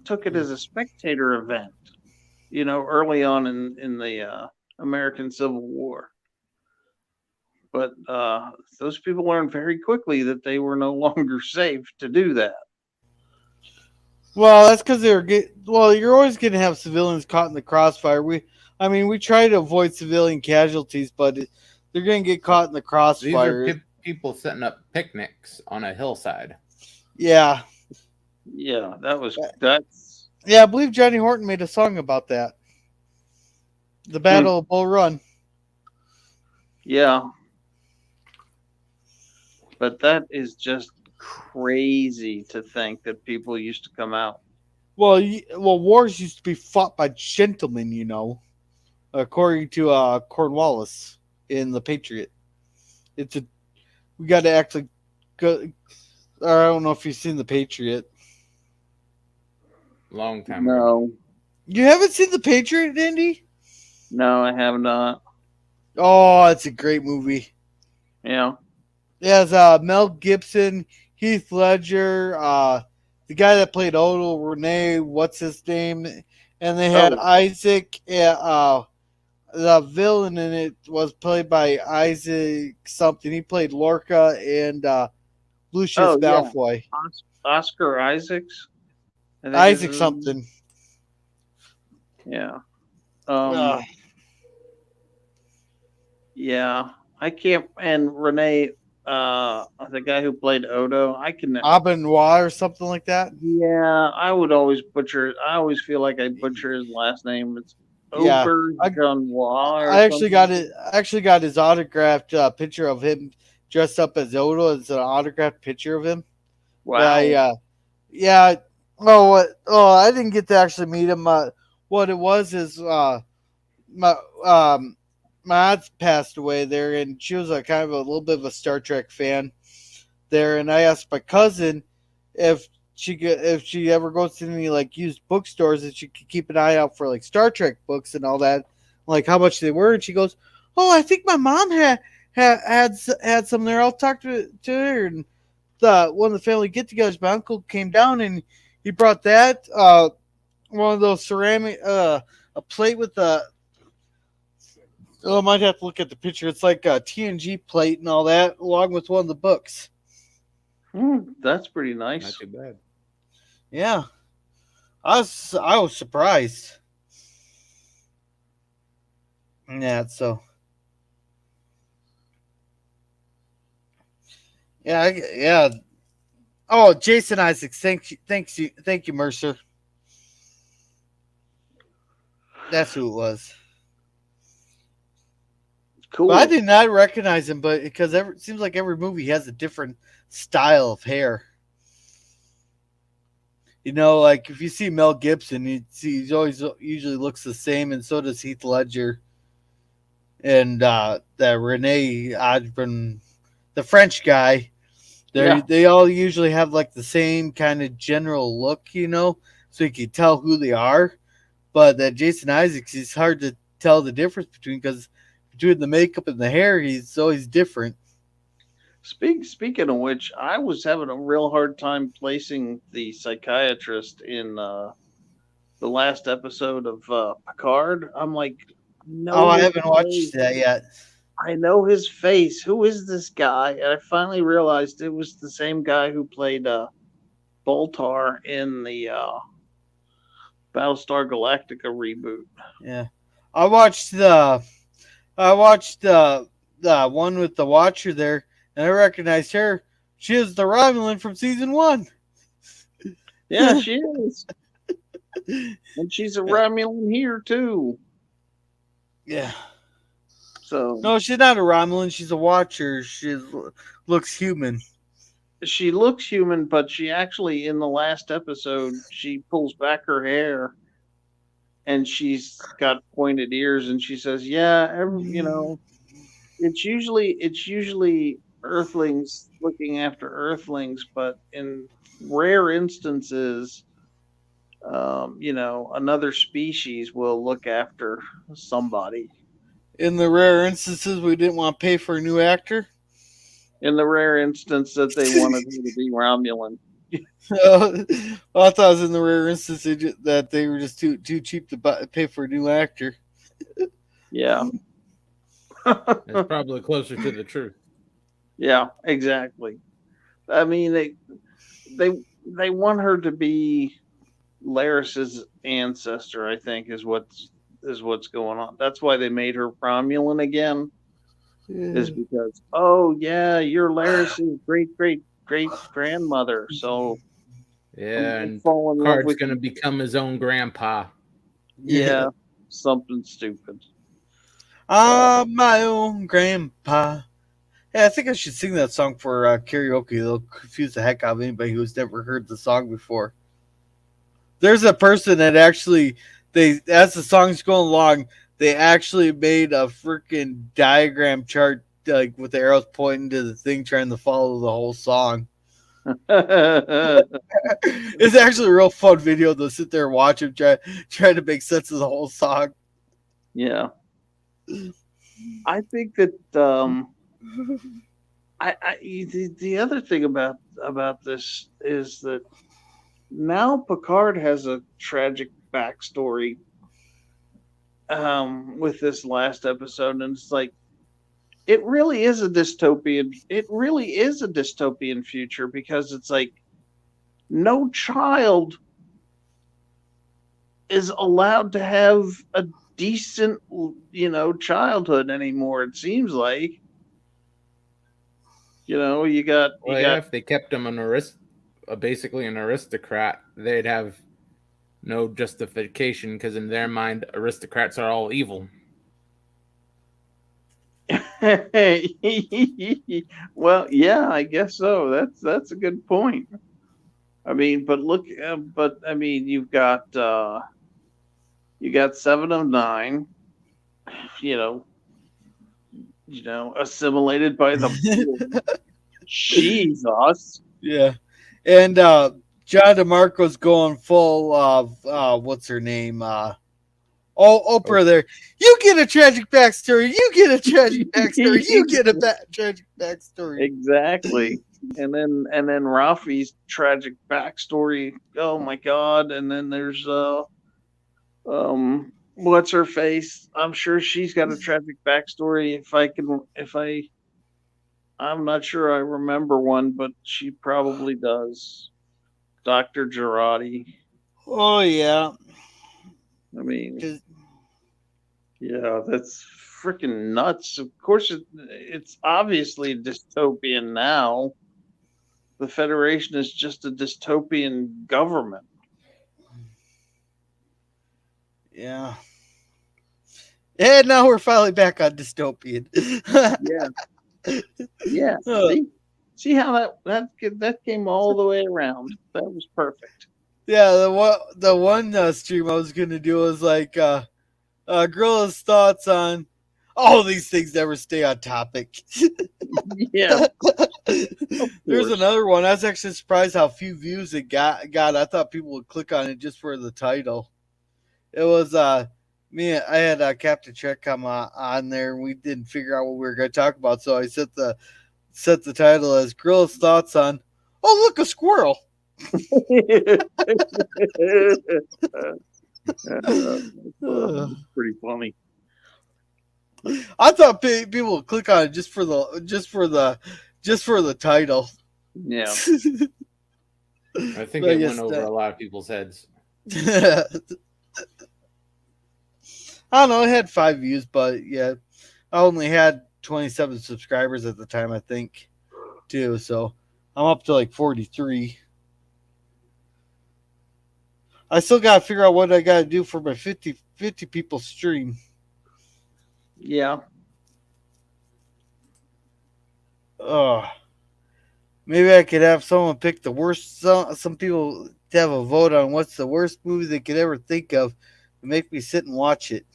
took it as a spectator event, early on in the American Civil War. But those people learned very quickly that they were no longer safe to do that. Well, that's because you're always going to have civilians caught in the crossfire. We try to avoid civilian casualties, but they're going to get caught in the crossfire. These are people setting up picnics on a hillside. Yeah. Yeah, that's. Yeah, I believe Johnny Horton made a song about that. The Battle of Bull Run. Yeah. But that is just crazy to think that people used to come out. Well, wars used to be fought by gentlemen, according to Cornwallis in The Patriot. We got to actually go. I don't know if you've seen The Patriot. Long time ago. No. You haven't seen The Patriot, Indy? No, I have not. Oh, it's a great movie. Yeah. It has Mel Gibson, Heath Ledger, the guy that played Odo, Renee, what's his name? And they had Isaac. The villain in it was played by Isaac something. He played Lorca and Lucius Malfoy. Oscar Isaacs? Isaac something. Yeah. Yeah. I can't. And Renee, the guy who played Odo, I can. Abenoir or something like that. Yeah, I would always butcher. I always feel like I butcher his last name. It's Auberjonois. I actually got his autographed picture of him dressed up as Odo. It's an autographed picture of him. That Wow. yeah. Oh, I didn't get to actually meet him. What it was is my my aunt passed away there, and she was a kind of a little bit of a Star Trek fan there. And I asked my cousin if if she ever goes to any like used bookstores, that she could keep an eye out for like Star Trek books and all that, like how much they were. And she goes, "Oh, I think my mom had some there. I'll talk to her." And the one of the family get-togethers, my uncle came down and he brought that one of those ceramic a plate with a oh, I might have to look at the picture. It's like a TNG plate and all that, along with one of the books. That's pretty Not nice. too bad. Yeah, I was surprised. Yeah, so yeah. Oh, Jason Isaacs, thank you, Mercer. That's who it was. Cool. But I did not recognize him, but because it seems like every movie has a different style of hair. You know, like if you see Mel Gibson, he's always usually looks the same, and so does Heath Ledger and that Rene Adrin, the French guy. Yeah. They all usually have like the same kind of general look, so you can tell who they are. But that Jason Isaacs is hard to tell the difference between the makeup and the hair. He's always different. Speaking of which, I was having a real hard time placing the psychiatrist in the last episode of Picard. I'm like, Oh, no, I his haven't watched face. that yet. I know his face. Who is this guy? And I finally realized it was the same guy who played Boltar in the Battlestar Galactica reboot. Yeah, I watched the one with the Watcher there, and I recognized her. She is the Romulan from season one. Yeah, she is. And she's a Romulan here too. Yeah. So No, she's not a Romulan. She's a Watcher. She looks human. she looks human, but she actually in the last episode she pulls back her hair and she's got pointed ears and she says, "Yeah, it's usually Earthlings looking after Earthlings, but in rare instances, another species will look after somebody." In the rare instances we didn't want to pay for a new actor. In the rare instance that they wanted her to be Romulan. Well, I thought it was in the rare instance that they were just too cheap to pay for a new actor. Yeah. It's probably closer to the truth. Yeah, exactly. I mean, they want her to be Laris's ancestor. I think is what's going on. That's why they made her Romulan again. Is because yeah, you're Laris's great grandmother. So Yeah, I'm and fall in love Card's with going to become his own grandpa. yeah, something stupid. I'm my own grandpa. Yeah, I think I should sing that song for karaoke. It'll confuse the heck out of anybody who's never heard the song before. There's a person that actually, as the song's going along, they actually made a freaking diagram chart, like with the arrows pointing to the thing, trying to follow the whole song. It's actually a real fun video to sit there and watch him try to make sense of the whole song. Yeah, I think that the other thing about this is that now Picard has a tragic backstory with this last episode, and it's like it really is a dystopian. It really is a dystopian future because it's like no child is allowed to have a decent, childhood anymore. It seems like, you got Well, yeah, if they kept him basically an aristocrat, they'd have no justification because in their mind, aristocrats are all evil. Well, yeah, I guess so. That's a good point. I mean, but look, but I mean, you got 7 of 9, you know, assimilated by the blue. Jesus. Yeah. And John DeMarco's going full of what's her name? Oh, Oprah there. You get a tragic backstory. You get a tragic backstory. You get a tragic backstory. Exactly. And then Rafi's tragic backstory. Oh my god. And then there's what's her face? I'm sure she's got a tragic backstory. I'm not sure I remember one, but she probably does. Dr. Girardi. Oh yeah. I mean, 'Cause- yeah, that's freaking nuts. Of course, it's obviously dystopian now. The Federation is just a dystopian government. yeah. And now we're finally back on dystopian. Yeah, yeah. Uh, See how that came all the way around. That was perfect. yeah, the one stream I was gonna do was like Gorilla's thoughts on all these things never stay on topic. Yeah, of There's course. another one. I was actually surprised how few views it got. I thought people would click on it just for the title. It was me. I had Captain Trek come on there, and we didn't figure out what we were going to talk about. So I set the title as "Gorilla's thoughts on." Oh, look, a squirrel! That's pretty funny. I thought people would click on it just for the title. Yeah. I think But I it guess went over a lot of people's heads. I don't know. It had 5 views, but yeah, I only had 27 subscribers at the time, I think, too. So I'm up to like 43. I still got to figure out what I got to do for my 50 people stream. Yeah. Oh, maybe I could have someone pick the worst. Some people to have a vote on what's the worst movie they could ever think of, and make me sit and watch it.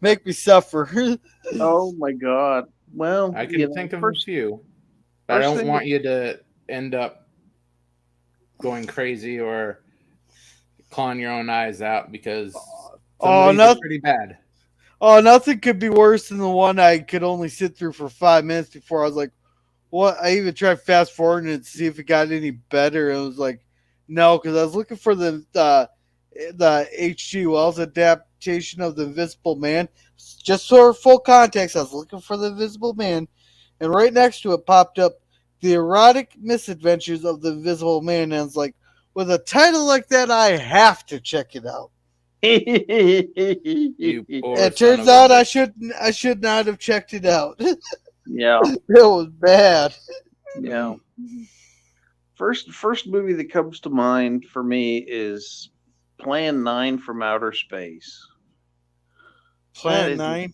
Make me suffer. Oh my god. Well, I can think of a first few, but I first don't thing want you to end up going crazy or clawing your own eyes out because some of Oh, these are no, pretty bad. oh, nothing could be worse than the one I could only sit through for 5 minutes before I was like, "What?" I even tried fast forwarding it to see if it got any better. It was like, no, because I was looking for the H.G. Wells adaptation of the Invisible Man. Just for full context, I was looking for the Invisible Man, and right next to it popped up the erotic misadventures of the Invisible Man, and I was like, with a title like that, I have to check it out. You poor It son turns of a out I bitch. should not have checked it out. It yeah, was bad. yeah. First movie that comes to mind for me is Plan 9 from Outer Space. That Plan is 9.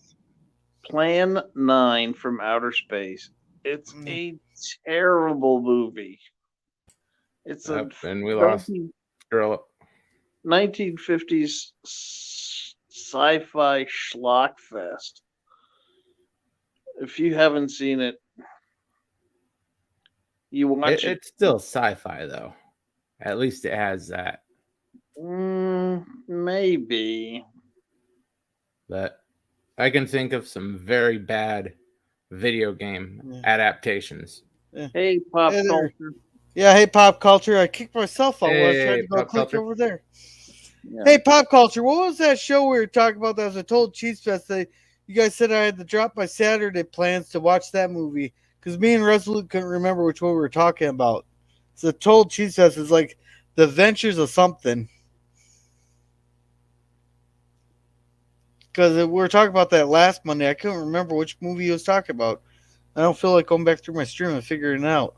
Plan 9 from Outer Space. It's Mm. a terrible movie. It's a Yep, and we lost 1950s sci-fi schlock fest. If you haven't seen it, you watch it. It's still sci-fi though. At least it has that. Maybe. But I can think of some very bad video game Yeah. adaptations. Hey, pop Hey there. culture. Yeah, hey Pop Culture. I kicked myself out while I was trying Hey, to go Pop click Culture. over there. Yeah. Hey Pop Culture, what was that show we were talking about that was a Total Cheese Fest? You guys said I had to drop my Saturday plans to watch that movie because me and Resolute couldn't remember which one we were talking about. It's a Total Cheese Fest. It's like the Adventures of something. Because we were talking about that last Monday. I couldn't remember which movie he was talking about. I don't feel like going back through my stream and figuring it out.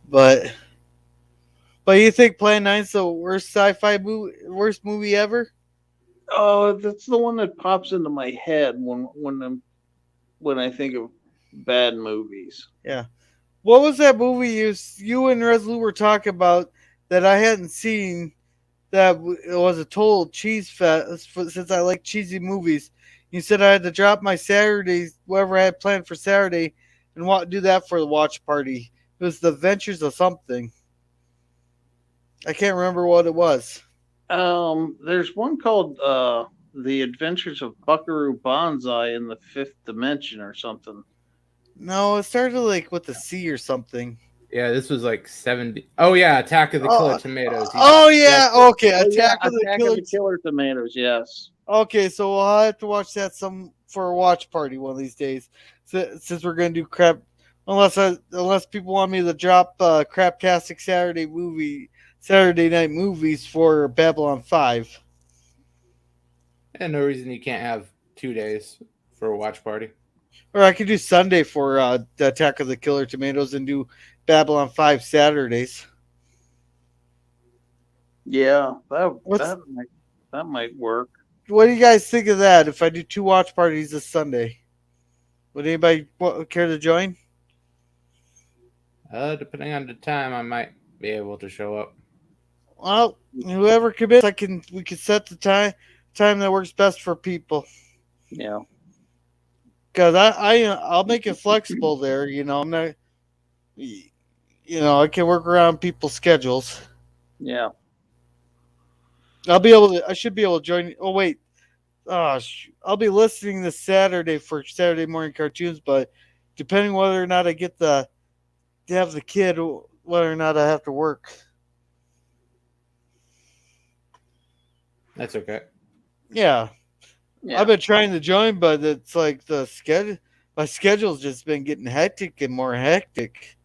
But you think Plan 9's the worst sci-fi movie, worst movie ever? Oh, that's the one that pops into my head when I think of bad movies. Yeah. What was that movie you and Resolute were talking about that I hadn't seen? It was a total cheese fest since I like cheesy movies. You said I had to drop my Saturdays, whatever I had planned for Saturday, and do that for the watch party. It was the Adventures of something. I can't remember what it was. There's one called The Adventures of Buckaroo Banzai in the Fifth Dimension or something. No, it started like with a C or something. Yeah, this was like 70. Oh yeah, Attack of the Killer Oh, Tomatoes. oh yeah, That's it. okay. Oh yeah, Attack of the Attack of Killer. the Killer Tomatoes. Yes. Okay, so we'll have to watch that some for a watch party one of these days. Since we're gonna do crap, unless people want me to drop craptastic Saturday night movies for Babylon 5. And no reason you can't have 2 days for a watch party. Or I could do Sunday for the Attack of the Killer Tomatoes and do Babylon 5 Saturdays. Yeah, What's that might work. what do you guys think of that? If I do 2 watch parties this Sunday, would anybody care to join? Depending on the time, I might be able to show up. Well, whoever commits, we can set the time that works best for people. Yeah. Because I'll make it flexible there. You know, I'm not. I can work around people's schedules. Yeah. I should be able to join. Oh wait, I'll be listening this Saturday for Saturday morning cartoons. But depending whether or not I get to have the kid, whether or not I have to work. That's okay. Yeah. Yeah. I've been trying to join, but it's like the schedule. My schedule's just been getting hectic and more hectic.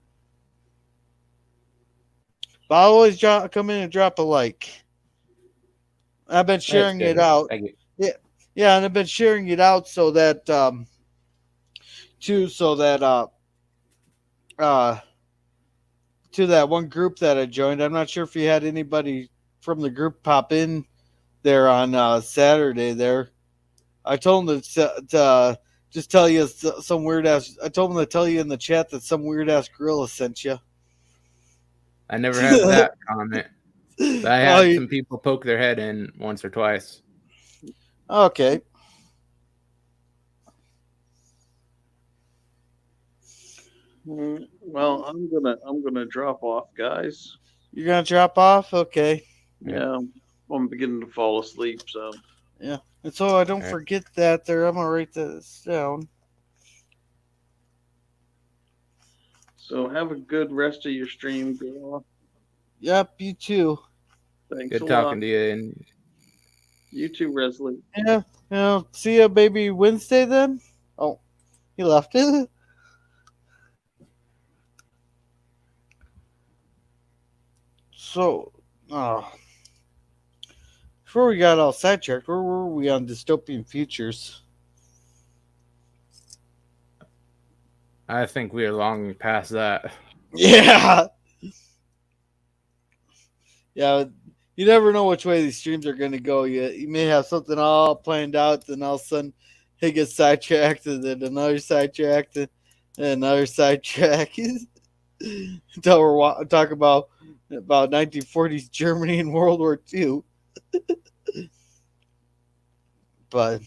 But I'll always come in and drop a like. I've been sharing it out. Yeah, and I've been sharing it out so that to that one group that I joined. I'm not sure if you had anybody from the group pop in there on Saturday. There, I told them to just tell you some weird ass. I told them to tell you in the chat that some weird ass gorilla sent you. I never had that comment. But I had some people poke their head in once or twice. Okay. Well, I'm gonna drop off, guys. You're gonna drop off? Okay. Yeah, I'm beginning to fall asleep. So yeah, and so I don't forget that there. I'm gonna write this down. So have a good rest of your stream, girl. Yep, you too. Thanks. Good talking to you. And you too, Resley. Yeah. See you maybe Wednesday then. Oh, he left it. So, before we got all sidetracked, where were we on Dystopian Futures? I think we are long past that. Yeah. Yeah, you never know which way these streams are going to go. You may have something all planned out, then all of a sudden it gets sidetracked, and then another sidetracked, and another sidetrack. Until we're talking about 1940s Germany and World War II. But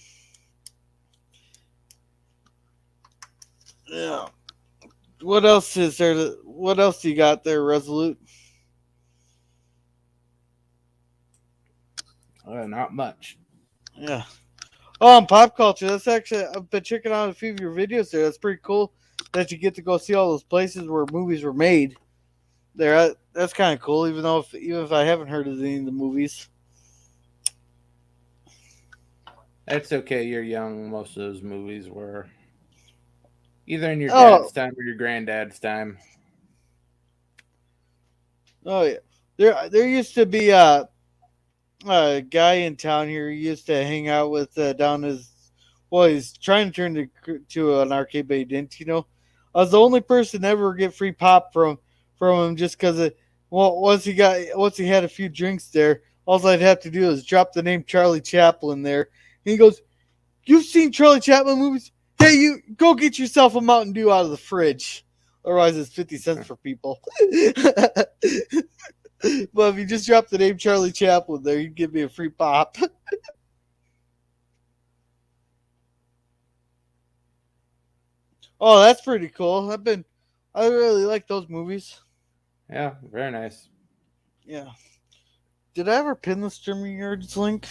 yeah, what else is there? What else you got there, Resolute? Not much. Yeah. Oh, and pop culture. That's actually I've been checking out a few of your videos there. That's pretty cool that you get to go see all those places where movies were made. There, that's kind of cool. Even if I haven't heard of any of the movies. That's okay. You're young. Most of those movies were either in your dad's time or your granddad's time. Oh yeah, there used to be a guy in town here. He used to hang out with down his. Well, he's trying to turn to an arcade, but he didn't. You know, I was the only person to ever get free pop from him just because once he had a few drinks there. all I'd have to do is drop the name Charlie Chaplin there. And he goes, "You've seen Charlie Chaplin movies? Hey, you go get yourself a Mountain Dew out of the fridge. Otherwise, it's 50 cents for people." But if you just drop the name Charlie Chaplin there, you'd give me a free pop. Oh, that's pretty cool. I really like those movies. Yeah, very nice. Yeah. Did I ever pin the StreamYards link?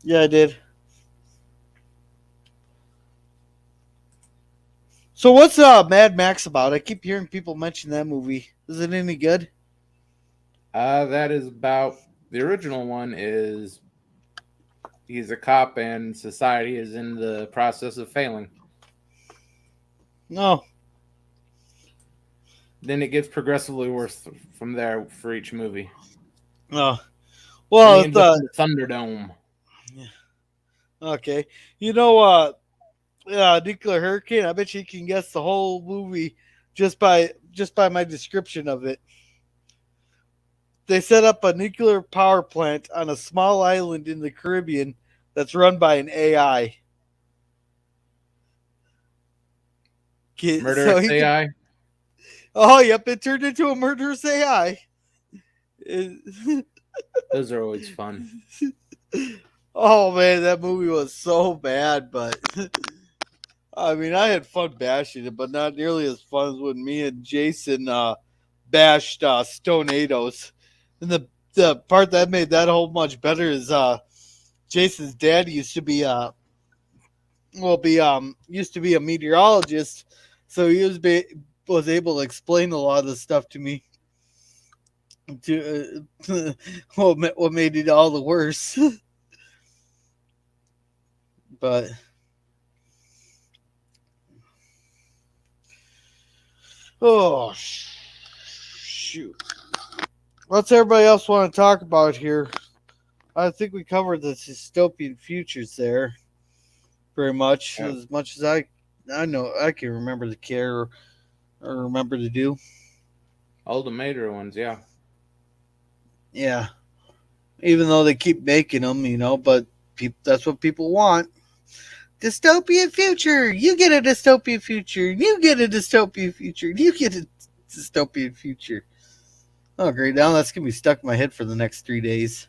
Yeah, I did. So what's Mad Max about? I keep hearing people mention that movie. Is it any good? That is about the original one. Is he's a cop and society is in the process of failing. No. Then it gets progressively worse from there for each movie. No. And Well, he ends up in the Thunderdome. okay. You know, Nuclear Hurricane. I bet you can guess the whole movie just by my description of it. They set up a nuclear power plant on a small island in the Caribbean that's run by an AI. Murderous AI. Oh, yep, it turned into a murderous AI. Those are always fun. Oh man, that movie was so bad, but I mean, I had fun bashing it, but not nearly as fun as when me and Jason bashed Stonados. And the part that made that whole much better is Jason's dad used to be used to be a meteorologist, so he was able to explain a lot of the stuff to me. To what made it all the worse. But oh shoot, what's everybody else want to talk about here? I think we covered the dystopian futures there very much, Yeah. as much as I know I can remember to care or remember to do. All the major ones, yeah. Yeah, even though they keep making them, but that's what people want. Dystopian future. You get a dystopian future. You get a dystopian future. You get a dystopian future. Oh, great. Now that's going to be stuck in my head for the next 3 days.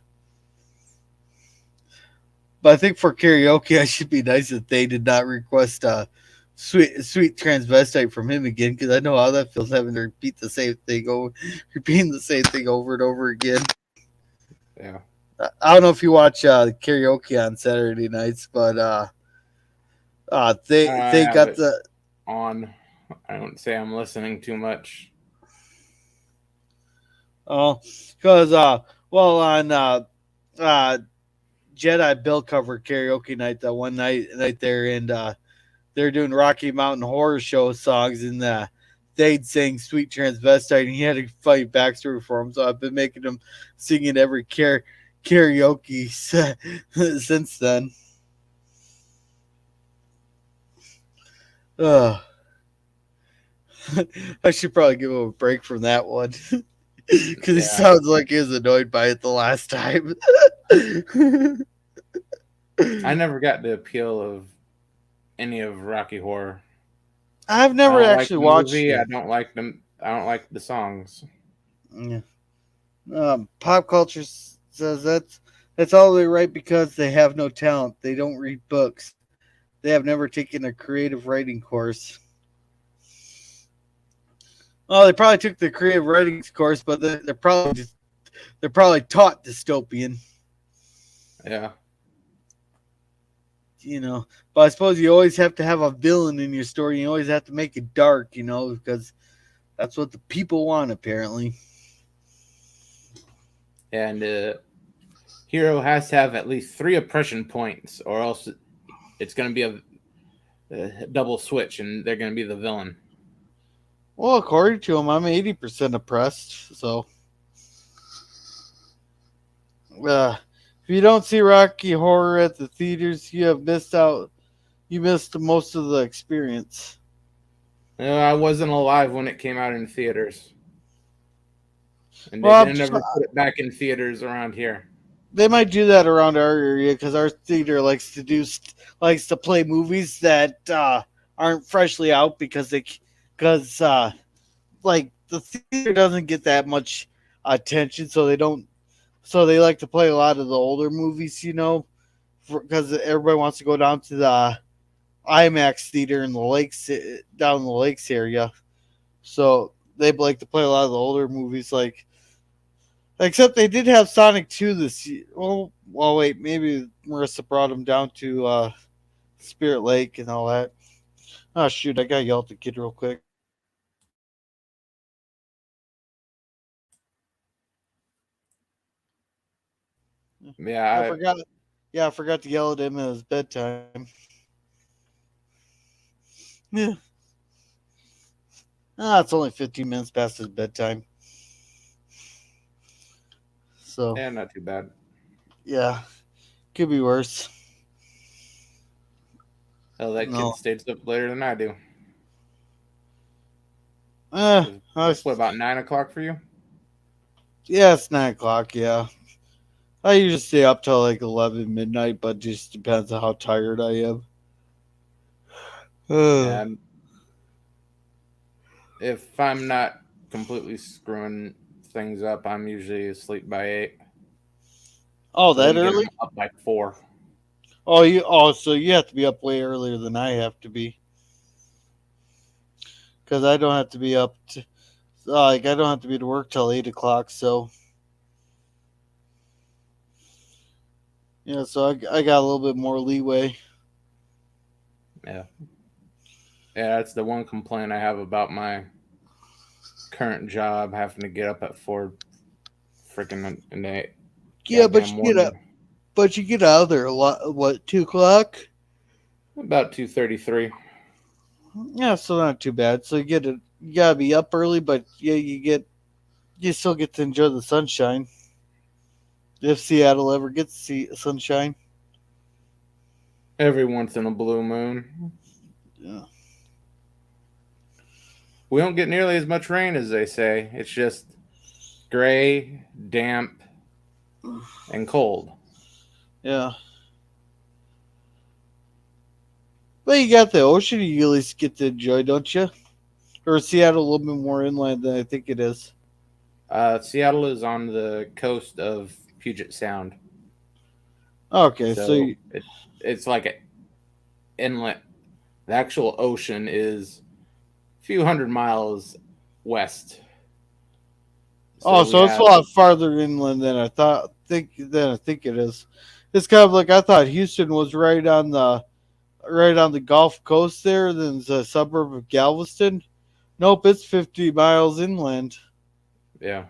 But I think for karaoke, I should be nice that they did not request sweet transvestite from him again, because I know how that feels having to repeating the same thing over and over again. Yeah. I don't know if you watch karaoke on Saturday nights, but they got the on. I don't say I'm listening too much. Oh, because on Jedi Bill covered karaoke night that one night there, and they're doing Rocky Mountain Horror Show songs, and they'd sing "Sweet Transvestite," and he had a funny backstory for him. So I've been making him sing in every karaoke since then. I should probably give him a break from that one. Because he sounds like he was annoyed by it the last time. I never got the appeal of any of Rocky Horror. I've never actually watched it. I don't like them. I don't like the songs. Yeah. Pop culture says that's all they write because they have no talent. They don't read books. They have never taken a creative writing course. Well, they probably took the creative writing course, but they're probably taught dystopian. Yeah. But I suppose you always have to have a villain in your story. You always have to make it dark, because that's what the people want, apparently. And hero has to have at least 3 oppression points, or else it's going to be a double switch, and they're going to be the villain. Well, according to him, I'm 80% oppressed, so. If you don't see Rocky Horror at the theaters, you have missed out. You missed most of the experience. I wasn't alive when it came out in theaters. and they Well, didn't ever put it back in theaters around here. they might do that around our area because our theater likes to play movies that aren't freshly out because like the theater doesn't get that much attention, so they don't. So they like to play a lot of the older movies, because everybody wants to go down to the IMAX theater in the lakes down in the lakes area. So they like to play a lot of the older movies, except they did have Sonic 2 this year. Well, wait, maybe Marissa brought them down to Spirit Lake and all that. Oh shoot, I gotta yell at the kid real quick. I Yeah, forgot. Yeah, I forgot to yell at him at his bedtime. Yeah. It's only 15 minutes past his bedtime. So, not too bad. yeah, could be worse. Hell, that kid No. stays up later than I do. Eh, It's what, about 9 o'clock for you? yeah, it's 9 o'clock. Yeah. I usually stay up till like 11 midnight, but just depends on how tired I am. Yeah, if I'm not completely screwing things up, I'm usually asleep by 8. Oh, So that then early? getting up by 4. So you have to be up way earlier than I have to be. Because I don't have to be up I don't have to be to work till 8 o'clock. So yeah, so I got a little bit more leeway. Yeah. Yeah, that's the one complaint I have about my current job, having to get up at 4 freaking in the Yeah, goddamn morning. but you get out of there a lot. What 2 o'clock? About 2:33. Yeah, so not too bad. So you gotta be up early, but yeah, you still get to enjoy the sunshine. If Seattle ever gets sunshine. Every once in a blue moon. Yeah. We don't get nearly as much rain as they say. It's just gray, damp, and cold. Yeah. But you got the ocean you at least get to enjoy, don't you? Or is Seattle a little bit more inland than I think it is? Seattle is on the coast of Puget Sound, Okay, so it's like an inlet. The actual ocean is a few hundred miles west. So we so it's a have, lot farther inland than I think it is. It's kind of like I thought Houston was right on the Gulf Coast there, then the suburb of Galveston. Nope, it's 50 miles inland. yeah,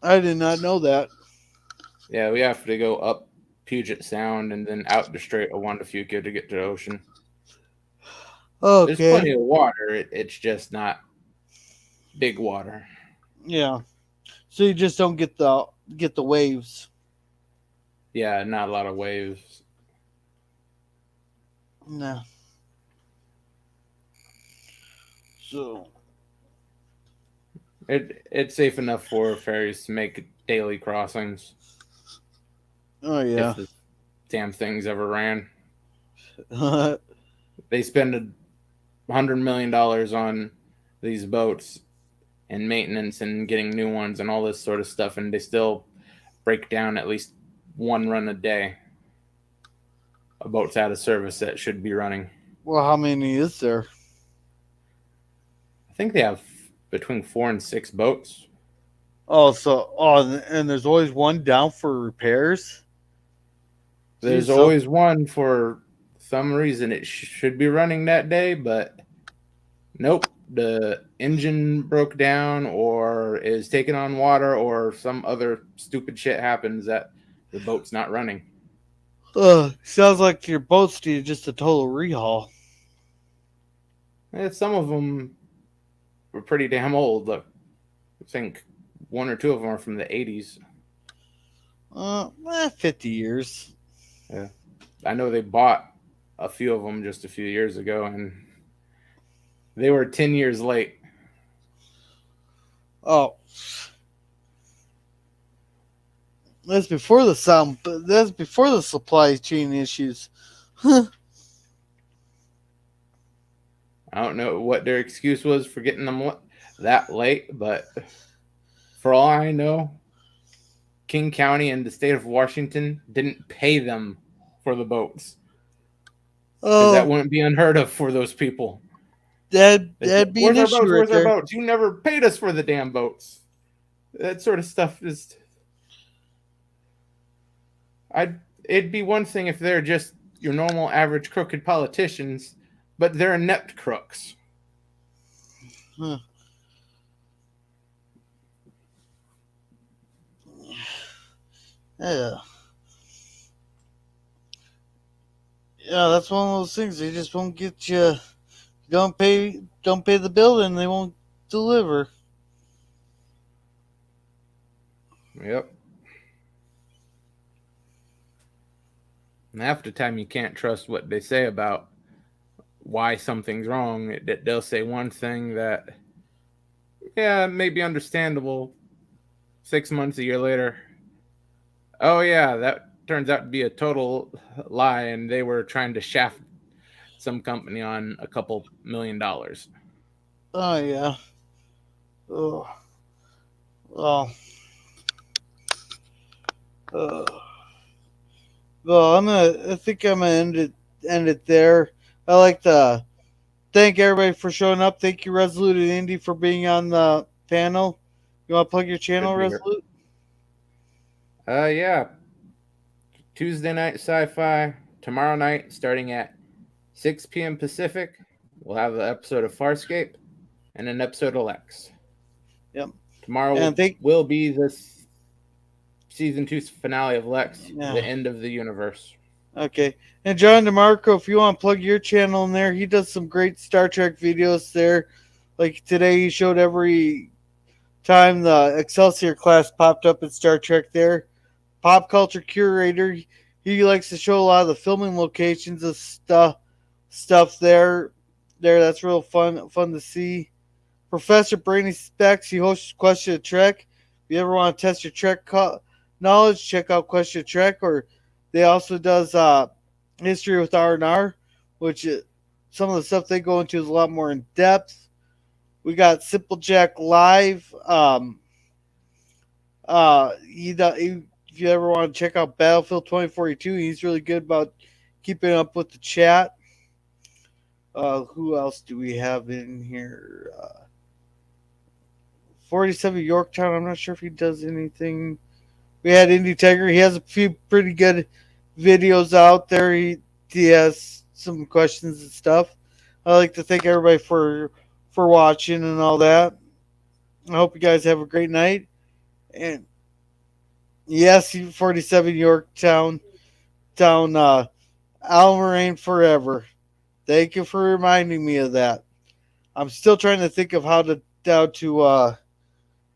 I did not know that. yeah, we have to go up Puget Sound and then out the Strait of Juan de Fuca to get to the ocean. There's Okay. plenty of water. It's just not big water. Yeah. So you just don't get the waves. Yeah, not a lot of waves. No. So It's safe enough for ferries to make daily crossings oh if yeah. the damn things ever ran. They spend $100 million on these boats and maintenance and getting new ones and all this sort of stuff, and they still break down at least one run a day. A boat's out of service that should be running. Well, how many is there? I think they have between 4 and 6 boats. And there's always one down for repairs. There's Jeez, so always one for some reason it should be running that day, but nope. The engine broke down or is taking on water or some other stupid shit happens that the boat's not running. sounds like your boats need just a total rehaul. And some of them were pretty damn old. Look, I think 1 or 2 of them are from the 80s. 50 years. Yeah. I know they bought a few of them just a few years ago and they were 10 years late. Oh, That's before the sound. That's before the supply chain issues. I don't know what their excuse was for getting them that late, but for all I know, King County and the state of Washington didn't pay them for the boats because that Oh, wouldn't be unheard of for those people. They said, that'd be an "Where's our issue boats? right Where's our there. boats? You never paid us for the damn boats." That sort of stuff is. I. It'd be one thing if they're just your normal average crooked politicians, but they're inept crooks. Huh. Yeah, yeah. That's one of those things. They just won't get you. Don't pay the bill, and they won't deliver. Yep. And half the time you can't trust what they say about why something's wrong. They'll say one thing that, yeah, may be understandable. 6 months, a year later, oh yeah, that turns out to be a total lie, and they were trying to shaft some company on a couple $1 million. Oh yeah. Oh well. Uh, well, I think I'm gonna end it there. I like to thank everybody for showing up. Thank you, Resolute and Indy, for being on the panel. You want to plug your Good channel, to hear. Resolute? Yeah, Tuesday night sci-fi. Tomorrow night, starting at 6 p.m. Pacific, we'll have an episode of Farscape and an episode of Lex. Yep. Tomorrow And thank will be the season 2 finale of Lex, yeah. the end of the universe. Okay. And John DeMarco, if you want to plug your channel in there, he does some great Star Trek videos there. Like today, he showed every time the Excelsior class popped up in Star Trek there. Pop culture curator. He likes to show a lot of the filming locations of stuff there. That's real fun to see. Professor Brainy Specs. He hosts Question of Trek. If you ever want to test your Trek knowledge, check out Question of Trek. Or they also does History with R&R, which some of the stuff they go into is a lot more in depth. We got Simple Jack Live. If you ever want to check out Battlefield 2042, he's really good about keeping up with the chat. Who else do we have in here? 47 Yorktown. I'm not sure if he does anything. We had Indie Tiger. He has a few pretty good videos out there. He has some questions and stuff. I like to thank everybody for watching and all that. I hope you guys have a great night. And yes, 47 Yorktown, Al Moraine forever. Thank you for reminding me of that. I'm still trying to think of how I'm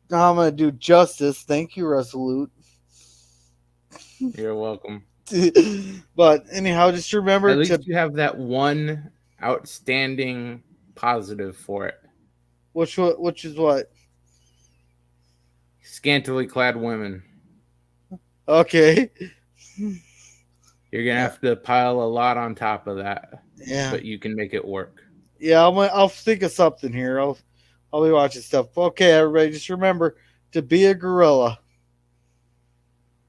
gonna do justice. Thank you, Resolute. You're welcome. But anyhow, just remember At to least you have that one outstanding positive for it. which is what. Scantily clad women. Okay. You're gonna have to pile a lot on top of that, Yeah. but you can make it work. Yeah. I'll think of something here. I'll be watching stuff. Okay, everybody, just remember to be a gorilla.